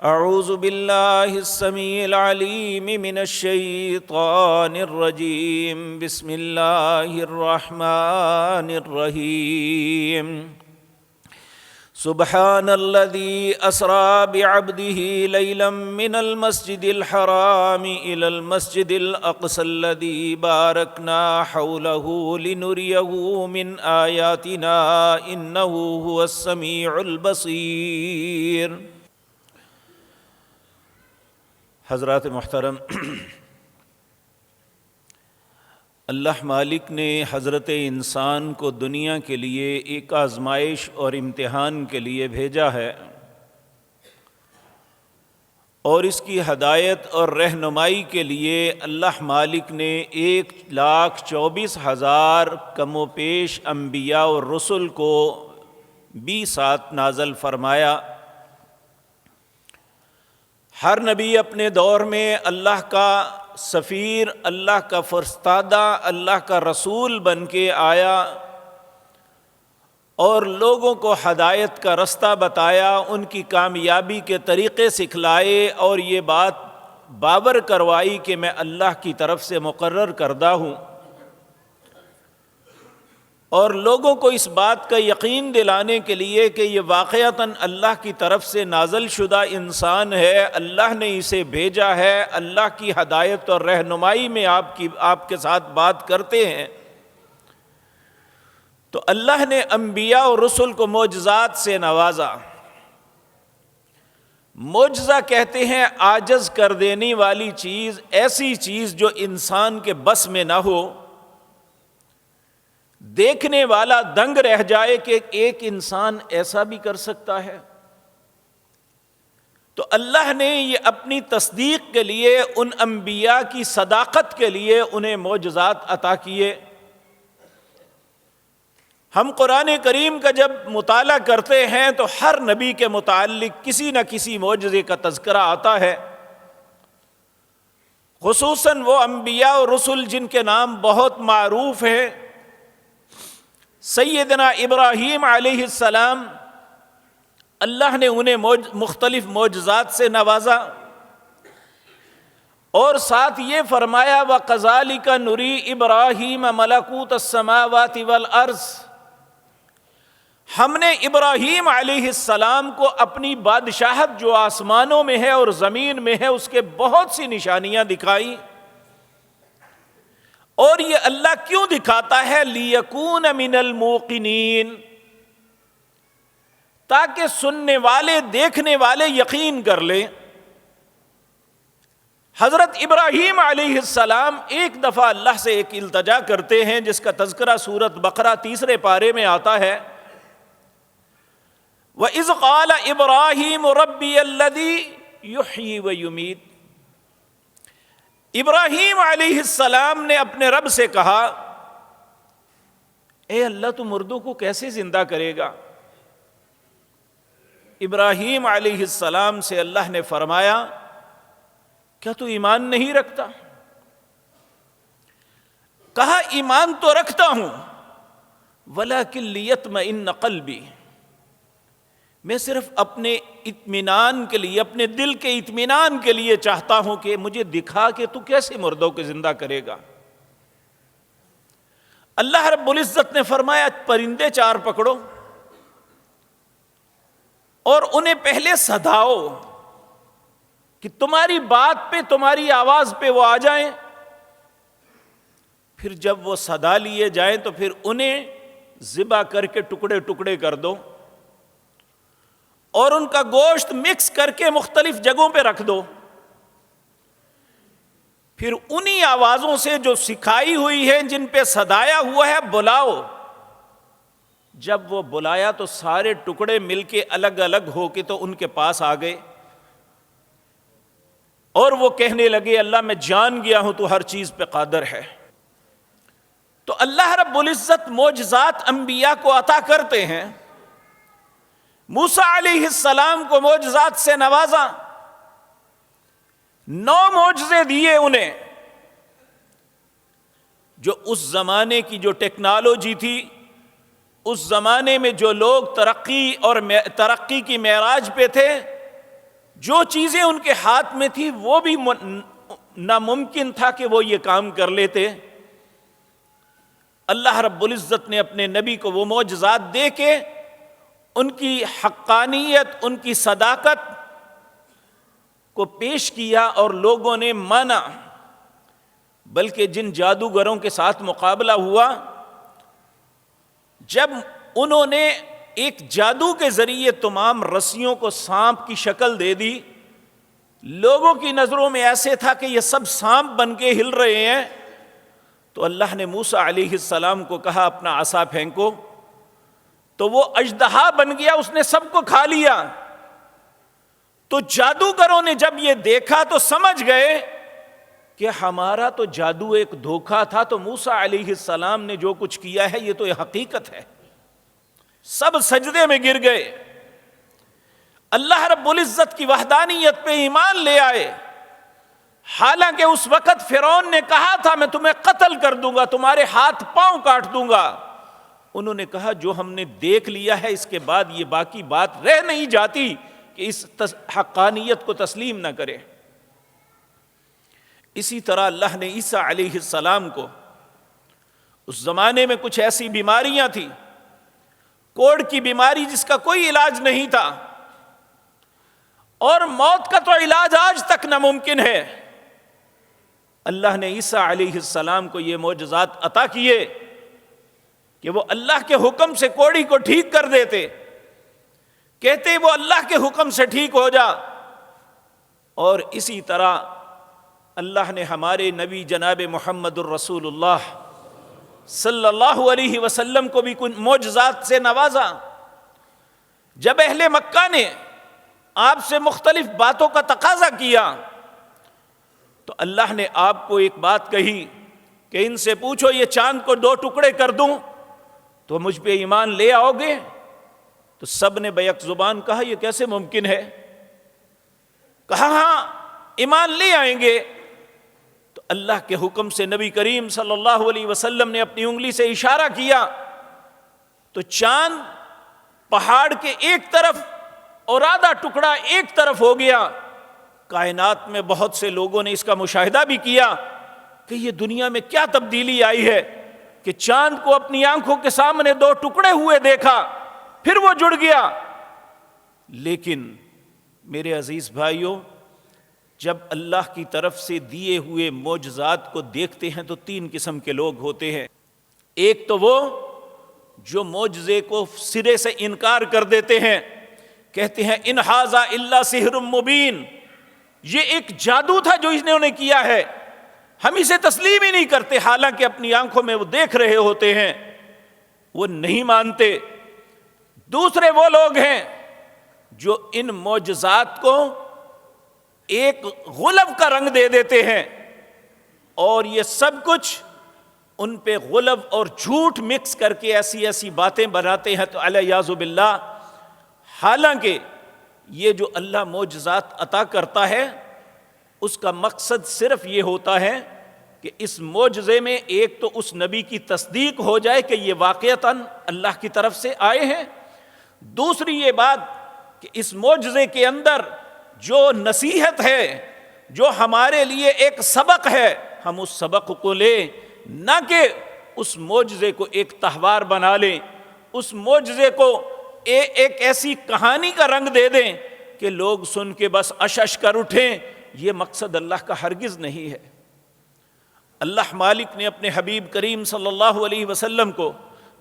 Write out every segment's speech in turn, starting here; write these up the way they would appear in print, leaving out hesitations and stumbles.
اعوذ باللہ السمیع العلیم من الشیطان الرجیم بسم اللہ الرحمن الرحیم سبحان الذی اسری بعبدہ لیلا من المسجد الحرام الی المسجد الاقصی الذی بارکنا حولہ لنریہ من آیاتنا انہ هو السمیع البصیر۔ حضرات محترم، اللہ مالک نے حضرت انسان کو دنیا کے لیے ایک آزمائش اور امتحان کے لیے بھیجا ہے، اور اس کی ہدایت اور رہنمائی کے لیے اللہ مالک نے 1,24,000 کم و بیش انبیاء اور رسل کو بھی ساتھ نازل فرمایا۔ ہر نبی اپنے دور میں اللہ کا سفیر، اللہ کا فرستادہ، اللہ کا رسول بن کے آیا اور لوگوں کو ہدایت کا رستہ بتایا، ان کی کامیابی کے طریقے سکھلائے اور یہ بات باور کروائی کہ میں اللہ کی طرف سے مقرر کردہ ہوں، اور لوگوں کو اس بات کا یقین دلانے کے لیے کہ یہ واقعتاً اللہ کی طرف سے نازل شدہ انسان ہے، اللہ نے اسے بھیجا ہے، اللہ کی ہدایت اور رہنمائی میں آپ کے ساتھ بات کرتے ہیں۔ تو اللہ نے انبیاء اور رسل کو معجزات سے نوازا۔ معجزہ کہتے ہیں عاجز کر دینے والی چیز، ایسی چیز جو انسان کے بس میں نہ ہو، دیکھنے والا دنگ رہ جائے کہ ایک انسان ایسا بھی کر سکتا ہے۔ تو اللہ نے یہ اپنی تصدیق کے لیے، ان انبیاء کی صداقت کے لیے انہیں معجزات عطا کیے۔ ہم قرآن کریم کا جب مطالعہ کرتے ہیں تو ہر نبی کے متعلق کسی نہ کسی معجزے کا تذکرہ آتا ہے، خصوصاً وہ انبیاء اور رسل جن کے نام بہت معروف ہیں۔ سیدنا ابراہیم علیہ السلام، اللہ نے انہیں مختلف معجزات سے نوازا، اور ساتھ یہ فرمایا وَكَذَلِكَ نُرِي إِبْرَاهِيمَ مَلَكُوتَ السَّمَاوَاتِ وَالْأَرْضِ، ہم نے ابراہیم علیہ السلام کو اپنی بادشاہت جو آسمانوں میں ہے اور زمین میں ہے اس کے بہت سی نشانیاں دکھائیں۔ اور یہ اللہ کیوں دکھاتا ہے؟ لِيَكُونَ مِنَ الْمُوقِنِينَ، تاکہ سننے والے، دیکھنے والے یقین کر لیں۔ حضرت ابراہیم علیہ السلام ایک دفعہ اللہ سے ایک التجا کرتے ہیں جس کا تذکرہ سورۃ بقرہ 3 پارے میں آتا ہے، وَإِذْ قَالَ إِبْرَاهِيمُ رَبِّيَ الَّذِي يُحْيِي وَيُمِيتُ، ابراہیم علیہ السلام نے اپنے رب سے کہا، اے اللہ تو مردوں کو کیسے زندہ کرے گا؟ ابراہیم علیہ السلام سے اللہ نے فرمایا، کیا تو ایمان نہیں رکھتا؟ کہا ایمان تو رکھتا ہوں، وَلَكِنْ لِيَطْمَئِنَّ قَلْبِي، میں صرف اپنے اطمینان کے لیے، اپنے دل کے اطمینان کے لیے چاہتا ہوں کہ مجھے دکھا کہ تو کیسے مردوں کو زندہ کرے گا۔ اللہ رب العزت نے فرمایا پرندے 4 پکڑو اور انہیں پہلے صداؤ کہ تمہاری بات پہ، تمہاری آواز پہ وہ آ جائیں، پھر جب وہ صدا لیے جائیں تو پھر انہیں ذبح کر کے ٹکڑے ٹکڑے کر دو اور ان کا گوشت مکس کر کے مختلف جگہوں پہ رکھ دو، پھر انہی آوازوں سے جو سکھائی ہوئی ہیں، جن پہ صدایا ہوا ہے، بلاؤ۔ جب وہ بلایا تو سارے ٹکڑے مل کے الگ الگ ہو کے تو ان کے پاس آ گئے، اور وہ کہنے لگے اللہ میں جان گیا ہوں تو ہر چیز پہ قادر ہے۔ تو اللہ رب العزت معجزات انبیاء کو عطا کرتے ہیں۔ موسیٰ علیہ السلام کو معجزات سے نوازا، 9 معجزے دیے انہیں، جو اس زمانے کی جو ٹیکنالوجی تھی، اس زمانے میں جو لوگ ترقی کی معراج پہ تھے، جو چیزیں ان کے ہاتھ میں تھی وہ بھی ناممکن تھا کہ وہ یہ کام کر لیتے، اللہ رب العزت نے اپنے نبی کو وہ معجزات دے کے ان کی حقانیت، ان کی صداقت کو پیش کیا اور لوگوں نے مانا۔ بلکہ جن جادوگروں کے ساتھ مقابلہ ہوا، جب انہوں نے ایک جادو کے ذریعے تمام رسیوں کو سانپ کی شکل دے دی، لوگوں کی نظروں میں ایسے تھا کہ یہ سب سانپ بن کے ہل رہے ہیں، تو اللہ نے موسیٰ علیہ السلام کو کہا اپنا عصا پھینکو، تو وہ اژدہا بن گیا، اس نے سب کو کھا لیا۔ تو جادوگروں نے جب یہ دیکھا تو سمجھ گئے کہ ہمارا تو جادو ایک دھوکہ تھا، تو موسیٰ علیہ السلام نے جو کچھ کیا ہے یہ تو یہ حقیقت ہے۔ سب سجدے میں گر گئے، اللہ رب العزت کی وحدانیت پہ ایمان لے آئے۔ حالانکہ اس وقت فرعون نے کہا تھا میں تمہیں قتل کر دوں گا، تمہارے ہاتھ پاؤں کاٹ دوں گا، انہوں نے کہا جو ہم نے دیکھ لیا ہے اس کے بعد یہ باقی بات رہ نہیں جاتی کہ اس حقانیت کو تسلیم نہ کرے۔ اسی طرح اللہ نے عیسیٰ علیہ السلام کو، اس زمانے میں کچھ ایسی بیماریاں تھیں، کوڑ کی بیماری جس کا کوئی علاج نہیں تھا، اور موت کا تو علاج آج تک ناممکن ہے، اللہ نے عیسیٰ علیہ السلام کو یہ معجزات عطا کیے کہ وہ اللہ کے حکم سے کوڑی کو ٹھیک کر دیتے، کہتے وہ اللہ کے حکم سے ٹھیک ہو جا۔ اور اسی طرح اللہ نے ہمارے نبی جناب محمد الرسول اللہ صلی اللہ علیہ وسلم کو بھی کچھ معجزات سے نوازا۔ جب اہل مکہ نے آپ سے مختلف باتوں کا تقاضا کیا تو اللہ نے آپ کو ایک بات کہی کہ ان سے پوچھو یہ چاند کو 2 ٹکڑے کر دوں تو مجھ پہ ایمان لے آؤ گے؟ تو سب نے بیک زبان کہا یہ کیسے ممکن ہے؟ کہا ہاں ایمان لے آئیں گے۔ تو اللہ کے حکم سے نبی کریم صلی اللہ علیہ وسلم نے اپنی انگلی سے اشارہ کیا تو چاند پہاڑ کے ایک طرف اور آدھا ٹکڑا ایک طرف ہو گیا۔ کائنات میں بہت سے لوگوں نے اس کا مشاہدہ بھی کیا کہ یہ دنیا میں کیا تبدیلی آئی ہے کہ چاند کو اپنی آنکھوں کے سامنے 2 ٹکڑے ہوئے دیکھا، پھر وہ جڑ گیا۔ لیکن میرے عزیز بھائیوں، جب اللہ کی طرف سے دیے ہوئے معجزات کو دیکھتے ہیں تو 3 قسم کے لوگ ہوتے ہیں۔ ایک تو وہ جو معجزے کو سرے سے انکار کر دیتے ہیں، کہتے ہیں ان ھذا الا سحر مبین، یہ ایک جادو تھا جو انہوں نے کیا ہے، ہم اسے تسلیم ہی نہیں کرتے، حالانکہ اپنی آنکھوں میں وہ دیکھ رہے ہوتے ہیں، وہ نہیں مانتے۔ دوسرے وہ لوگ ہیں جو ان معجزات کو ایک غلب کا رنگ دے دیتے ہیں اور یہ سب کچھ ان پہ غلب اور جھوٹ مکس کر کے ایسی ایسی باتیں بناتے ہیں، تو الیاذ باللہ۔ حالانکہ یہ جو اللہ معجزات عطا کرتا ہے اس کا مقصد صرف یہ ہوتا ہے کہ اس معجزے میں ایک تو اس نبی کی تصدیق ہو جائے کہ یہ واقعتاً اللہ کی طرف سے آئے ہیں، دوسری یہ بات کہ اس معجزے کے اندر جو نصیحت ہے، جو ہمارے لیے ایک سبق ہے، ہم اس سبق کو لیں، نہ کہ اس معجزے کو ایک تہوار بنا لیں، اس معجزے کو ایک ایسی کہانی کا رنگ دے دیں کہ لوگ سن کے بس اشش کر اٹھیں۔ یہ مقصد اللہ کا ہرگز نہیں ہے۔ اللہ مالک نے اپنے حبیب کریم صلی اللہ علیہ وسلم کو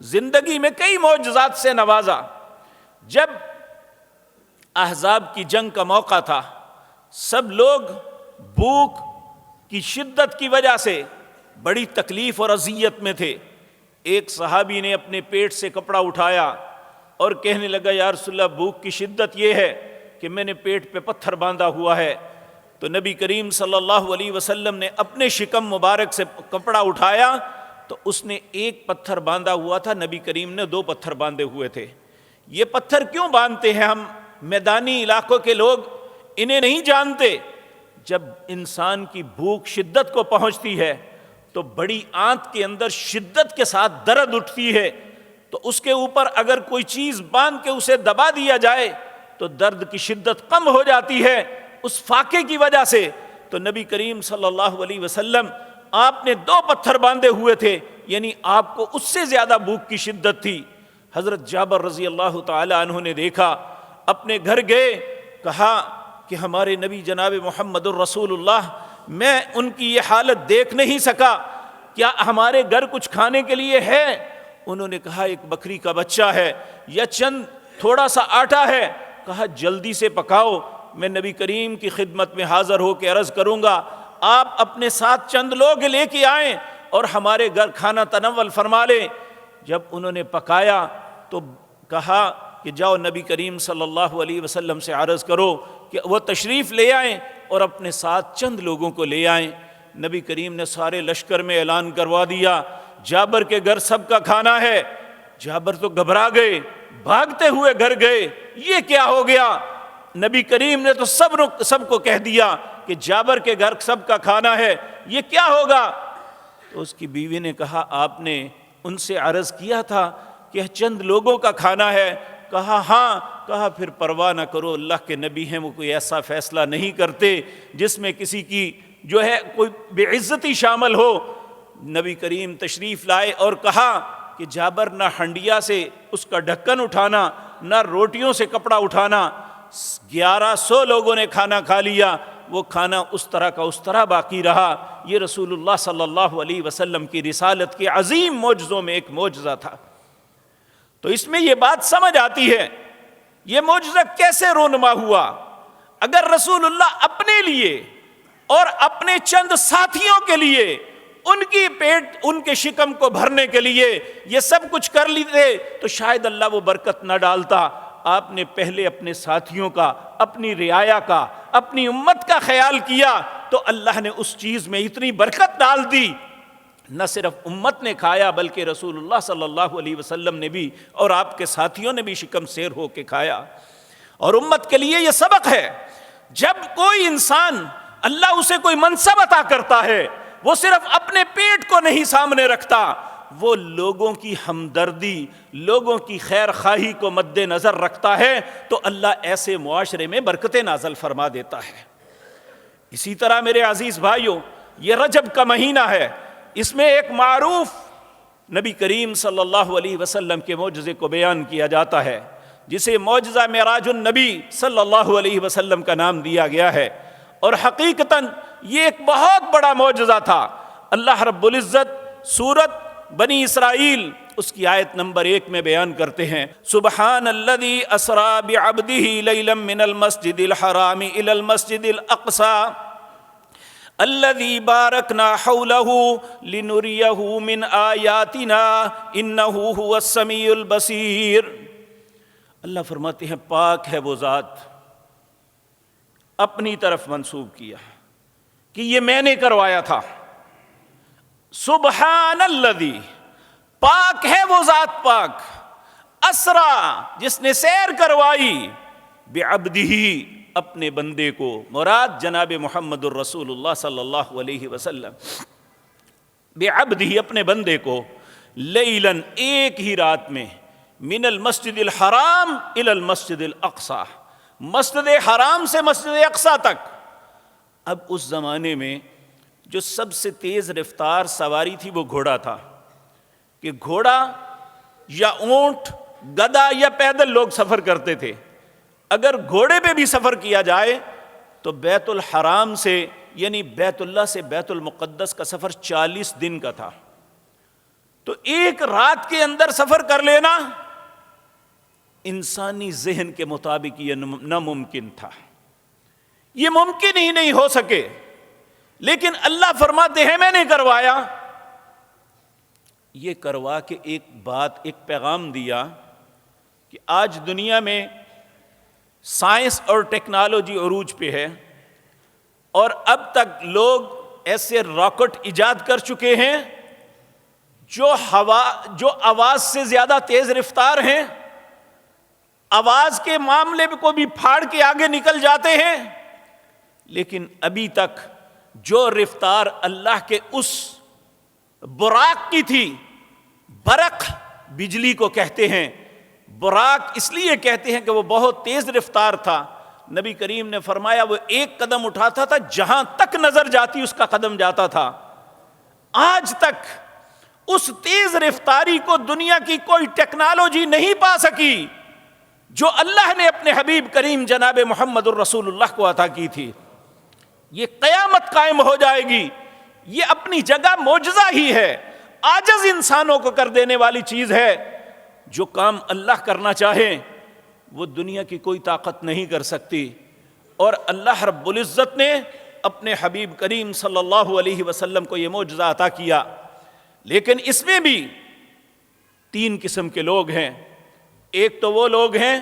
زندگی میں کئی معجزات سے نوازا۔ جب احزاب کی جنگ کا موقع تھا، سب لوگ بھوک کی شدت کی وجہ سے بڑی تکلیف اور اذیت میں تھے۔ ایک صحابی نے اپنے پیٹ سے کپڑا اٹھایا اور کہنے لگا یا رسول اللہ بھوک کی شدت یہ ہے کہ میں نے پیٹ پہ پتھر باندھا ہوا ہے۔ تو نبی کریم صلی اللہ علیہ وسلم نے اپنے شکم مبارک سے کپڑا اٹھایا تو اس نے ایک پتھر باندھا ہوا تھا، نبی کریم نے 2 پتھر باندھے ہوئے تھے۔ یہ پتھر کیوں باندھتے ہیں ہم میدانی علاقوں کے لوگ؟ انہیں نہیں جانتے۔ جب انسان کی بھوک شدت کو پہنچتی ہے تو بڑی آنت کے اندر شدت کے ساتھ درد اٹھتی ہے، تو اس کے اوپر اگر کوئی چیز باندھ کے اسے دبا دیا جائے تو درد کی شدت کم ہو جاتی ہے اس فاقے کی وجہ سے۔ تو نبی کریم صلی اللہ علیہ وسلم آپ نے 2 پتھر باندھے ہوئے تھے، یعنی آپ کو اس سے زیادہ بھوک کی شدت تھی۔ حضرت جابر رضی اللہ تعالی عنہ نے دیکھا، اپنے گھر گئے، کہا کہ ہمارے نبی جناب محمد الرسول اللہ، میں ان کی یہ حالت دیکھ نہیں سکا، کیا ہمارے گھر کچھ کھانے کے لیے ہے؟ انہوں نے کہا ایک بکری کا بچہ ہے یا چند تھوڑا سا آٹا ہے۔ کہا جلدی سے پکاؤ، میں نبی کریم کی خدمت میں حاضر ہو کے عرض کروں گا، آپ اپنے ساتھ چند لوگ لے کے آئیں اور ہمارے گھر کھانا تناول فرما لیں۔ جب انہوں نے پکایا تو کہا کہ جاؤ نبی کریم صلی اللہ علیہ وسلم سے عرض کرو کہ وہ تشریف لے آئیں اور اپنے ساتھ چند لوگوں کو لے آئیں۔ نبی کریم نے سارے لشکر میں اعلان کروا دیا جابر کے گھر سب کا کھانا ہے۔ جابر تو گھبرا گئے، بھاگتے ہوئے گھر گئے، یہ کیا ہو گیا؟ نبی کریم نے تو سب کو کہہ دیا کہ جابر کے گھر سب کا کھانا ہے، یہ کیا ہوگا؟ تو اس کی بیوی نے کہا آپ نے ان سے عرض کیا تھا کہ چند لوگوں کا کھانا ہے؟ کہا ہاں۔ کہا پھر پرواہ نہ کرو، اللہ کے نبی ہیں، وہ کوئی ایسا فیصلہ نہیں کرتے جس میں کسی کی جو ہے کوئی بے عزتی شامل ہو۔ نبی کریم تشریف لائے اور کہا کہ جابر نہ ہنڈیا سے اس کا ڈھکن اٹھانا، نہ روٹیوں سے کپڑا اٹھانا، 1100 لوگوں نے کھانا کھا لیا، وہ کھانا اس طرح کا اس طرح باقی رہا۔ یہ رسول اللہ صلی اللہ علیہ وسلم کی رسالت کے عظیم معجزوں میں ایک معجزہ تھا۔ تو اس میں یہ بات سمجھ آتی ہے یہ معجزہ کیسے رونما ہوا۔ اگر رسول اللہ اپنے لیے اور اپنے چند ساتھیوں کے لیے ان کی پیٹ ان کے شکم کو بھرنے کے لیے یہ سب کچھ کر لیتے تو شاید اللہ وہ برکت نہ ڈالتا۔ آپ نے پہلے اپنے ساتھیوں کا، اپنی رعایا کا، اپنی امت کا خیال کیا تو اللہ نے اس چیز میں اتنی برکت ڈال دی، نہ صرف امت نے کھایا بلکہ رسول اللہ صلی اللہ علیہ وسلم نے بھی اور آپ کے ساتھیوں نے بھی شکم سیر ہو کے کھایا۔ اور امت کے لیے یہ سبق ہے، جب کوئی انسان اللہ اسے کوئی منصب عطا کرتا ہے وہ صرف اپنے پیٹ کو نہیں سامنے رکھتا، وہ لوگوں کی ہمدردی، لوگوں کی خیر خواہی کو مد نظر رکھتا ہے تو اللہ ایسے معاشرے میں برکتیں نازل فرما دیتا ہے۔ اسی طرح میرے عزیز بھائیوں، یہ رجب کا مہینہ ہے، اس میں ایک معروف نبی کریم صلی اللہ علیہ وسلم کے معجزے کو بیان کیا جاتا ہے جسے معجزہ معراج النبی صلی اللہ علیہ وسلم کا نام دیا گیا ہے، اور حقیقتاً یہ ایک بہت بڑا معجزہ تھا۔ اللہ رب العزت سورت بنی اسرائیل اس کی آیت نمبر 1 میں بیان کرتے ہیں، سبحان الذی اسری بعبدہ لیلا من المسجد الحرام الی المسجد الاقصی الذی بارکنا حولہ لنریہ من آیاتنا انہ هو السمیع البصیر۔ اللہ فرماتے ہیں پاک ہے وہ ذات، اپنی طرف منسوب کیا کہ یہ میں نے کروایا تھا۔ سبحان الذی، پاک ہے وہ ذات پاک، اسرا جس نے سیر کروائی، بعبدہ اپنے بندے کو، مراد جناب محمد الرسول اللہ صلی اللہ علیہ وسلم، بعبدہ اپنے بندے کو، لیلاً ایک ہی رات میں، من المسجد الحرام الی المسجد الاقصی، مسجد حرام سے مسجد اقصی تک۔ اب اس زمانے میں جو سب سے تیز رفتار سواری تھی وہ گھوڑا تھا، کہ گھوڑا یا اونٹ، گدھا یا پیدل لوگ سفر کرتے تھے۔ اگر گھوڑے پہ بھی سفر کیا جائے تو بیت الحرام سے یعنی بیت اللہ سے بیت المقدس کا سفر 40 دن کا تھا، تو ایک رات کے اندر سفر کر لینا انسانی ذہن کے مطابق یہ ناممکن تھا، یہ ممکن ہی نہیں ہو سکے، لیکن اللہ فرماتے ہیں میں نے کروایا۔ یہ کروا کے ایک بات، ایک پیغام دیا کہ آج دنیا میں سائنس اور ٹیکنالوجی عروج پہ ہے، اور اب تک لوگ ایسے راکٹ ایجاد کر چکے ہیں جو آواز سے زیادہ تیز رفتار ہیں، آواز کے معاملے کو بھی پھاڑ کے آگے نکل جاتے ہیں، لیکن ابھی تک جو رفتار اللہ کے اس براق کی تھی، برق بجلی کو کہتے ہیں، براق اس لیے کہتے ہیں کہ وہ بہت تیز رفتار تھا. نبی کریم نے فرمایا وہ ایک قدم اٹھاتا تھا جہاں تک نظر جاتی اس کا قدم جاتا تھا. آج تک اس تیز رفتاری کو دنیا کی کوئی ٹیکنالوجی نہیں پا سکی جو اللہ نے اپنے حبیب کریم جناب محمد الرسول اللہ کو عطا کی تھی. یہ قیامت قائم ہو جائے گی. یہ اپنی جگہ معجزہ ہی ہے, عاجز انسانوں کو کر دینے والی چیز ہے. جو کام اللہ کرنا چاہے وہ دنیا کی کوئی طاقت نہیں کر سکتی. اور اللہ رب العزت نے اپنے حبیب کریم صلی اللہ علیہ وسلم کو یہ معجزہ عطا کیا. لیکن اس میں بھی 3 قسم کے لوگ ہیں. ایک تو وہ لوگ ہیں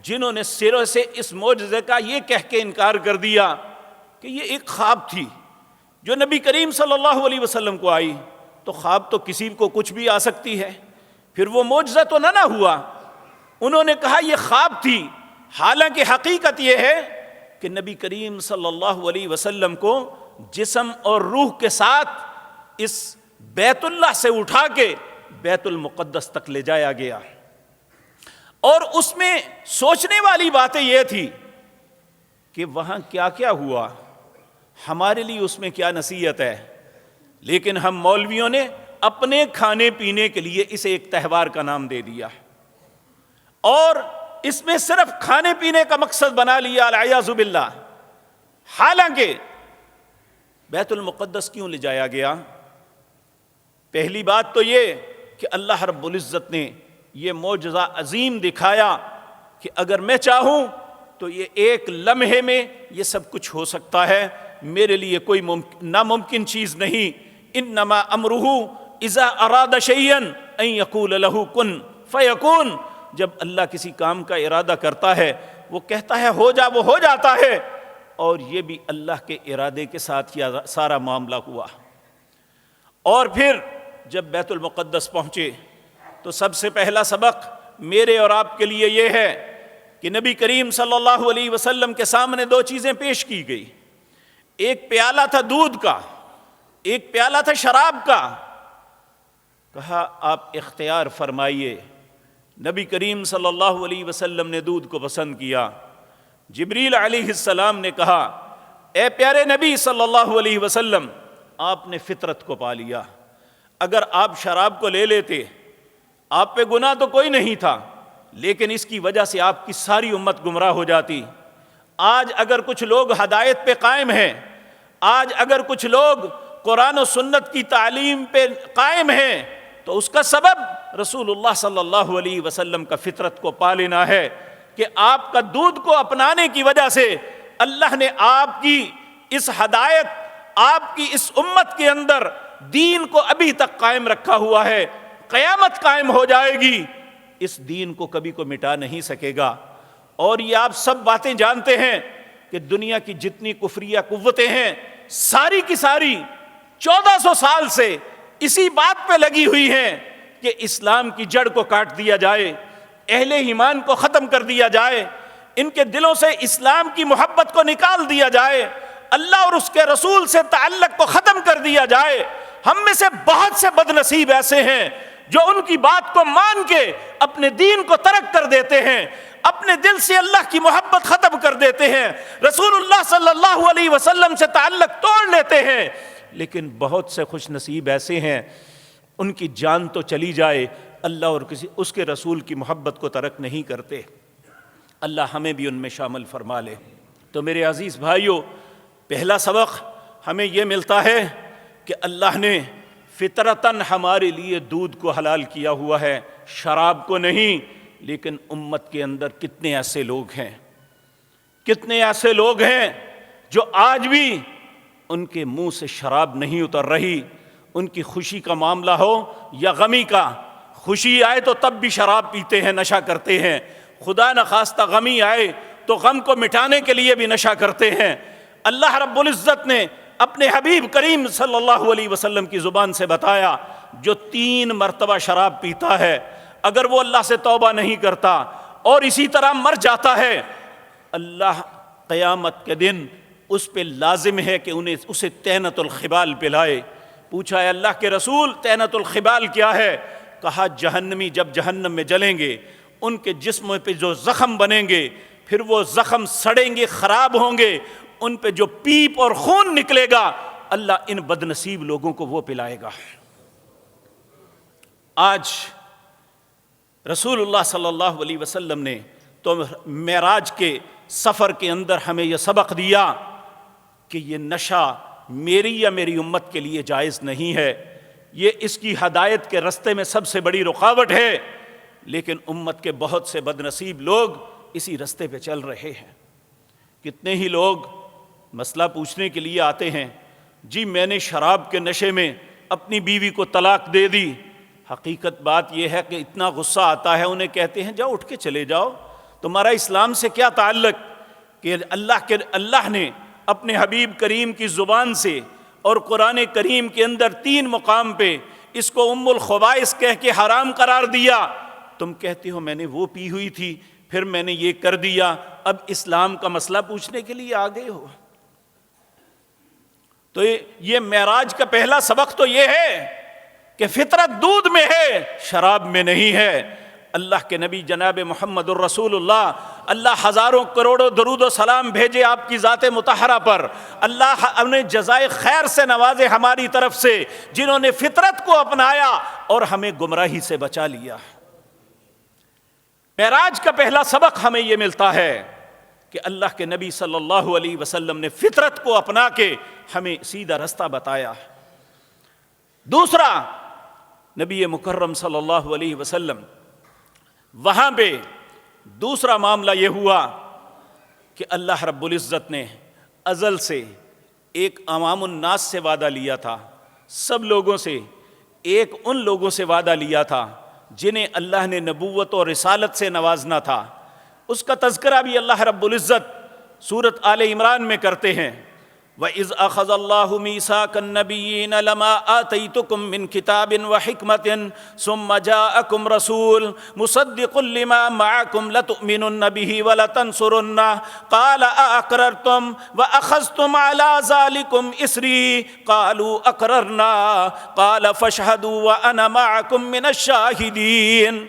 جنہوں نے سروں سے اس معجزے کا یہ کہہ کے انکار کر دیا کہ یہ ایک خواب تھی جو نبی کریم صلی اللہ علیہ وسلم کو آئی. تو خواب تو کسی کو کچھ بھی آ سکتی ہے, پھر وہ معجزہ تو نہ ہوا. انہوں نے کہا یہ خواب تھی, حالانکہ حقیقت یہ ہے کہ نبی کریم صلی اللہ علیہ وسلم کو جسم اور روح کے ساتھ اس بیت اللہ سے اٹھا کے بیت المقدس تک لے جایا گیا. اور اس میں سوچنے والی باتیں یہ تھی کہ وہاں کیا کیا ہوا, ہمارے لیے اس میں کیا نصیحت ہے. لیکن ہم مولویوں نے اپنے کھانے پینے کے لیے اسے ایک تہوار کا نام دے دیا اور اس میں صرف کھانے پینے کا مقصد بنا لیا, العیاذ باللہ. حالانکہ بیت المقدس کیوں لے جایا گیا؟ پہلی بات تو یہ کہ اللہ رب العزت نے یہ معجزہ عظیم دکھایا کہ اگر میں چاہوں تو یہ ایک لمحے میں یہ سب کچھ ہو سکتا ہے. میرے لیے کوئی ناممکن چیز نہیں. انما امرہ اذا اراد شیئا ان یقول له کن فیکون. جب اللہ کسی کام کا ارادہ کرتا ہے وہ کہتا ہے ہو جا, وہ ہو جاتا ہے. اور یہ بھی اللہ کے ارادے کے ساتھ یہ سارا معاملہ ہوا. اور پھر جب بیت المقدس پہنچے تو سب سے پہلا سبق میرے اور آپ کے لیے یہ ہے کہ نبی کریم صلی اللہ علیہ وسلم کے سامنے 2 چیزیں پیش کی گئی. ایک پیالہ تھا دودھ کا, ایک پیالہ تھا شراب کا. کہا آپ اختیار فرمائیے. نبی کریم صلی اللہ علیہ وسلم نے دودھ کو پسند کیا. جبریل علیہ السلام نے کہا اے پیارے نبی صلی اللہ علیہ وسلم, آپ نے فطرت کو پا لیا. اگر آپ شراب کو لے لیتے آپ پہ گناہ تو کوئی نہیں تھا, لیکن اس کی وجہ سے آپ کی ساری امت گمراہ ہو جاتی. آج اگر کچھ لوگ ہدایت پہ قائم ہیں, آج اگر کچھ لوگ قرآن و سنت کی تعلیم پہ قائم ہیں, تو اس کا سبب رسول اللہ صلی اللہ علیہ وسلم کا فطرت کو پا لینا ہے کہ آپ کا دودھ کو اپنانے کی وجہ سے اللہ نے آپ کی اس ہدایت, آپ کی اس امت کے اندر دین کو ابھی تک قائم رکھا ہوا ہے. قیامت قائم ہو جائے گی, اس دین کو کبھی کو مٹا نہیں سکے گا. اور یہ آپ سب باتیں جانتے ہیں کہ دنیا کی جتنی کفریہ قوتیں ہیں ساری کی ساری 1400 سال سے اسی بات پہ لگی ہوئی ہیں کہ اسلام کی جڑ کو کاٹ دیا جائے, اہل ایمان کو ختم کر دیا جائے, ان کے دلوں سے اسلام کی محبت کو نکال دیا جائے, اللہ اور اس کے رسول سے تعلق کو ختم کر دیا جائے. ہم میں سے بہت سے بد نصیب ایسے ہیں جو ان کی بات کو مان کے اپنے دین کو ترک کر دیتے ہیں, اپنے دل سے اللہ کی محبت ختم کر دیتے ہیں, رسول اللہ صلی اللہ علیہ وسلم سے تعلق توڑ لیتے ہیں. لیکن بہت سے خوش نصیب ایسے ہیں ان کی جان تو چلی جائے, اللہ اور اس کے رسول کی محبت کو ترک نہیں کرتے. اللہ ہمیں بھی ان میں شامل فرما لے. تو میرے عزیز بھائیو, پہلا سبق ہمیں یہ ملتا ہے کہ اللہ نے فطرتاً ہمارے لیے دودھ کو حلال کیا ہوا ہے, شراب کو نہیں. لیکن امت کے اندر کتنے ایسے لوگ ہیں, کتنے ایسے لوگ ہیں جو آج بھی ان کے منہ سے شراب نہیں اتر رہی. ان کی خوشی کا معاملہ ہو یا غمی کا, خوشی آئے تو تب بھی شراب پیتے ہیں, نشہ کرتے ہیں. خدا نخواستہ غمی آئے تو غم کو مٹانے کے لیے بھی نشہ کرتے ہیں. اللہ رب العزت نے اپنے حبیب کریم صلی اللہ علیہ وسلم کی زبان سے بتایا, جو 3 مرتبہ شراب پیتا ہے اگر وہ اللہ سے توبہ نہیں کرتا اور اسی طرح مر جاتا ہے, اللہ قیامت کے دن اس پہ لازم ہے کہ اسے طینۃ الخبال پلائے. پوچھا ہے اللہ کے رسول طینۃ الخبال کیا ہے؟ کہا جہنمی جب جہنم میں جلیں گے ان کے جسموں پہ جو زخم بنیں گے، پھر وہ زخم سڑیں گے، خراب ہوں گے، ان پہ جو پیپ اور خون نکلے گا اللہ ان بد نصیب لوگوں کو وہ پلائے گا۔ آج رسول اللہ صلی اللہ علیہ وسلم نے تو معراج کے سفر کے اندر ہمیں یہ سبق دیا کہ یہ نشہ میری یا میری امت کے لیے جائز نہیں ہے، یہ اس کی ہدایت کے رستے میں سب سے بڑی رکاوٹ ہے، لیکن امت کے بہت سے بد نصیب لوگ اسی رستے پہ چل رہے ہیں۔ کتنے ہی لوگ مسئلہ پوچھنے کے لیے آتے ہیں، جی میں نے شراب کے نشے میں اپنی بیوی کو طلاق دے دی۔ حقیقت بات یہ ہے کہ اتنا غصہ آتا ہے، انہیں کہتے ہیں جاؤ اٹھ کے چلے جاؤ، تمہارا اسلام سے کیا تعلق؟ کہ اللہ نے اپنے حبیب کریم کی زبان سے اور قرآن کریم کے اندر 3 مقام پہ اس کو ام الخبائث کہہ کے حرام قرار دیا، تم کہتے ہو میں نے وہ پی ہوئی تھی پھر میں نے یہ کر دیا، اب اسلام کا مسئلہ پوچھنے کے لیے آ گئے ہو۔ تو یہ معراج کا پہلا سبق تو یہ ہے کہ فطرت دودھ میں ہے، شراب میں نہیں ہے۔ اللہ کے نبی جناب محمد الرسول اللہ ہزاروں کروڑوں درود و سلام بھیجے آپ کی ذات مطہرہ پر، اللہ انہیں جزائے خیر سے نوازے ہماری طرف سے، جنہوں نے فطرت کو اپنایا اور ہمیں گمراہی سے بچا لیا۔ معراج کا پہلا سبق ہمیں یہ ملتا ہے کہ اللہ کے نبی صلی اللہ علیہ وسلم نے فطرت کو اپنا کے ہمیں سیدھا رستہ بتایا۔ دوسرا، نبی مکرم صلی اللہ علیہ وسلم وہاں پہ دوسرا معاملہ یہ ہوا کہ اللہ رب العزت نے ازل سے ایک عوام الناس سے وعدہ لیا تھا، سب لوگوں سے، ایک ان لوگوں سے وعدہ لیا تھا جنہیں اللہ نے نبوت اور رسالت سے نوازنا تھا۔ اس کا تذکرہ بھی اللہ رب العزت سورۃ آل عمران میں کرتے ہیں، وَإِذْ أَخَذَ اللَّهُ مِيثَاقَ النَّبِيِّينَ لَمَا آتَيْتُكُم مِّن كِتَابٍ وَحِكْمَةٍ ثُمَّ جَاءَكُمْ رَسُولٌ مُصَدِّقٌ لِّمَا مَعَكُمْ لَتُؤْمِنُنَّ بِهِ وَلَتَنصُرُنَّهُ قَالَ أَأَقْرَرْتُمْ وَأَخَذْتُمْ عَلَىٰ ذَٰلِكُمْ إِصْرِي قَالُوا أَقْرَرْنَا قَالَ فَاشْهَدُوا وَأَنَا مَعَكُمْ مِنَ الشَّاهِدِينَ۔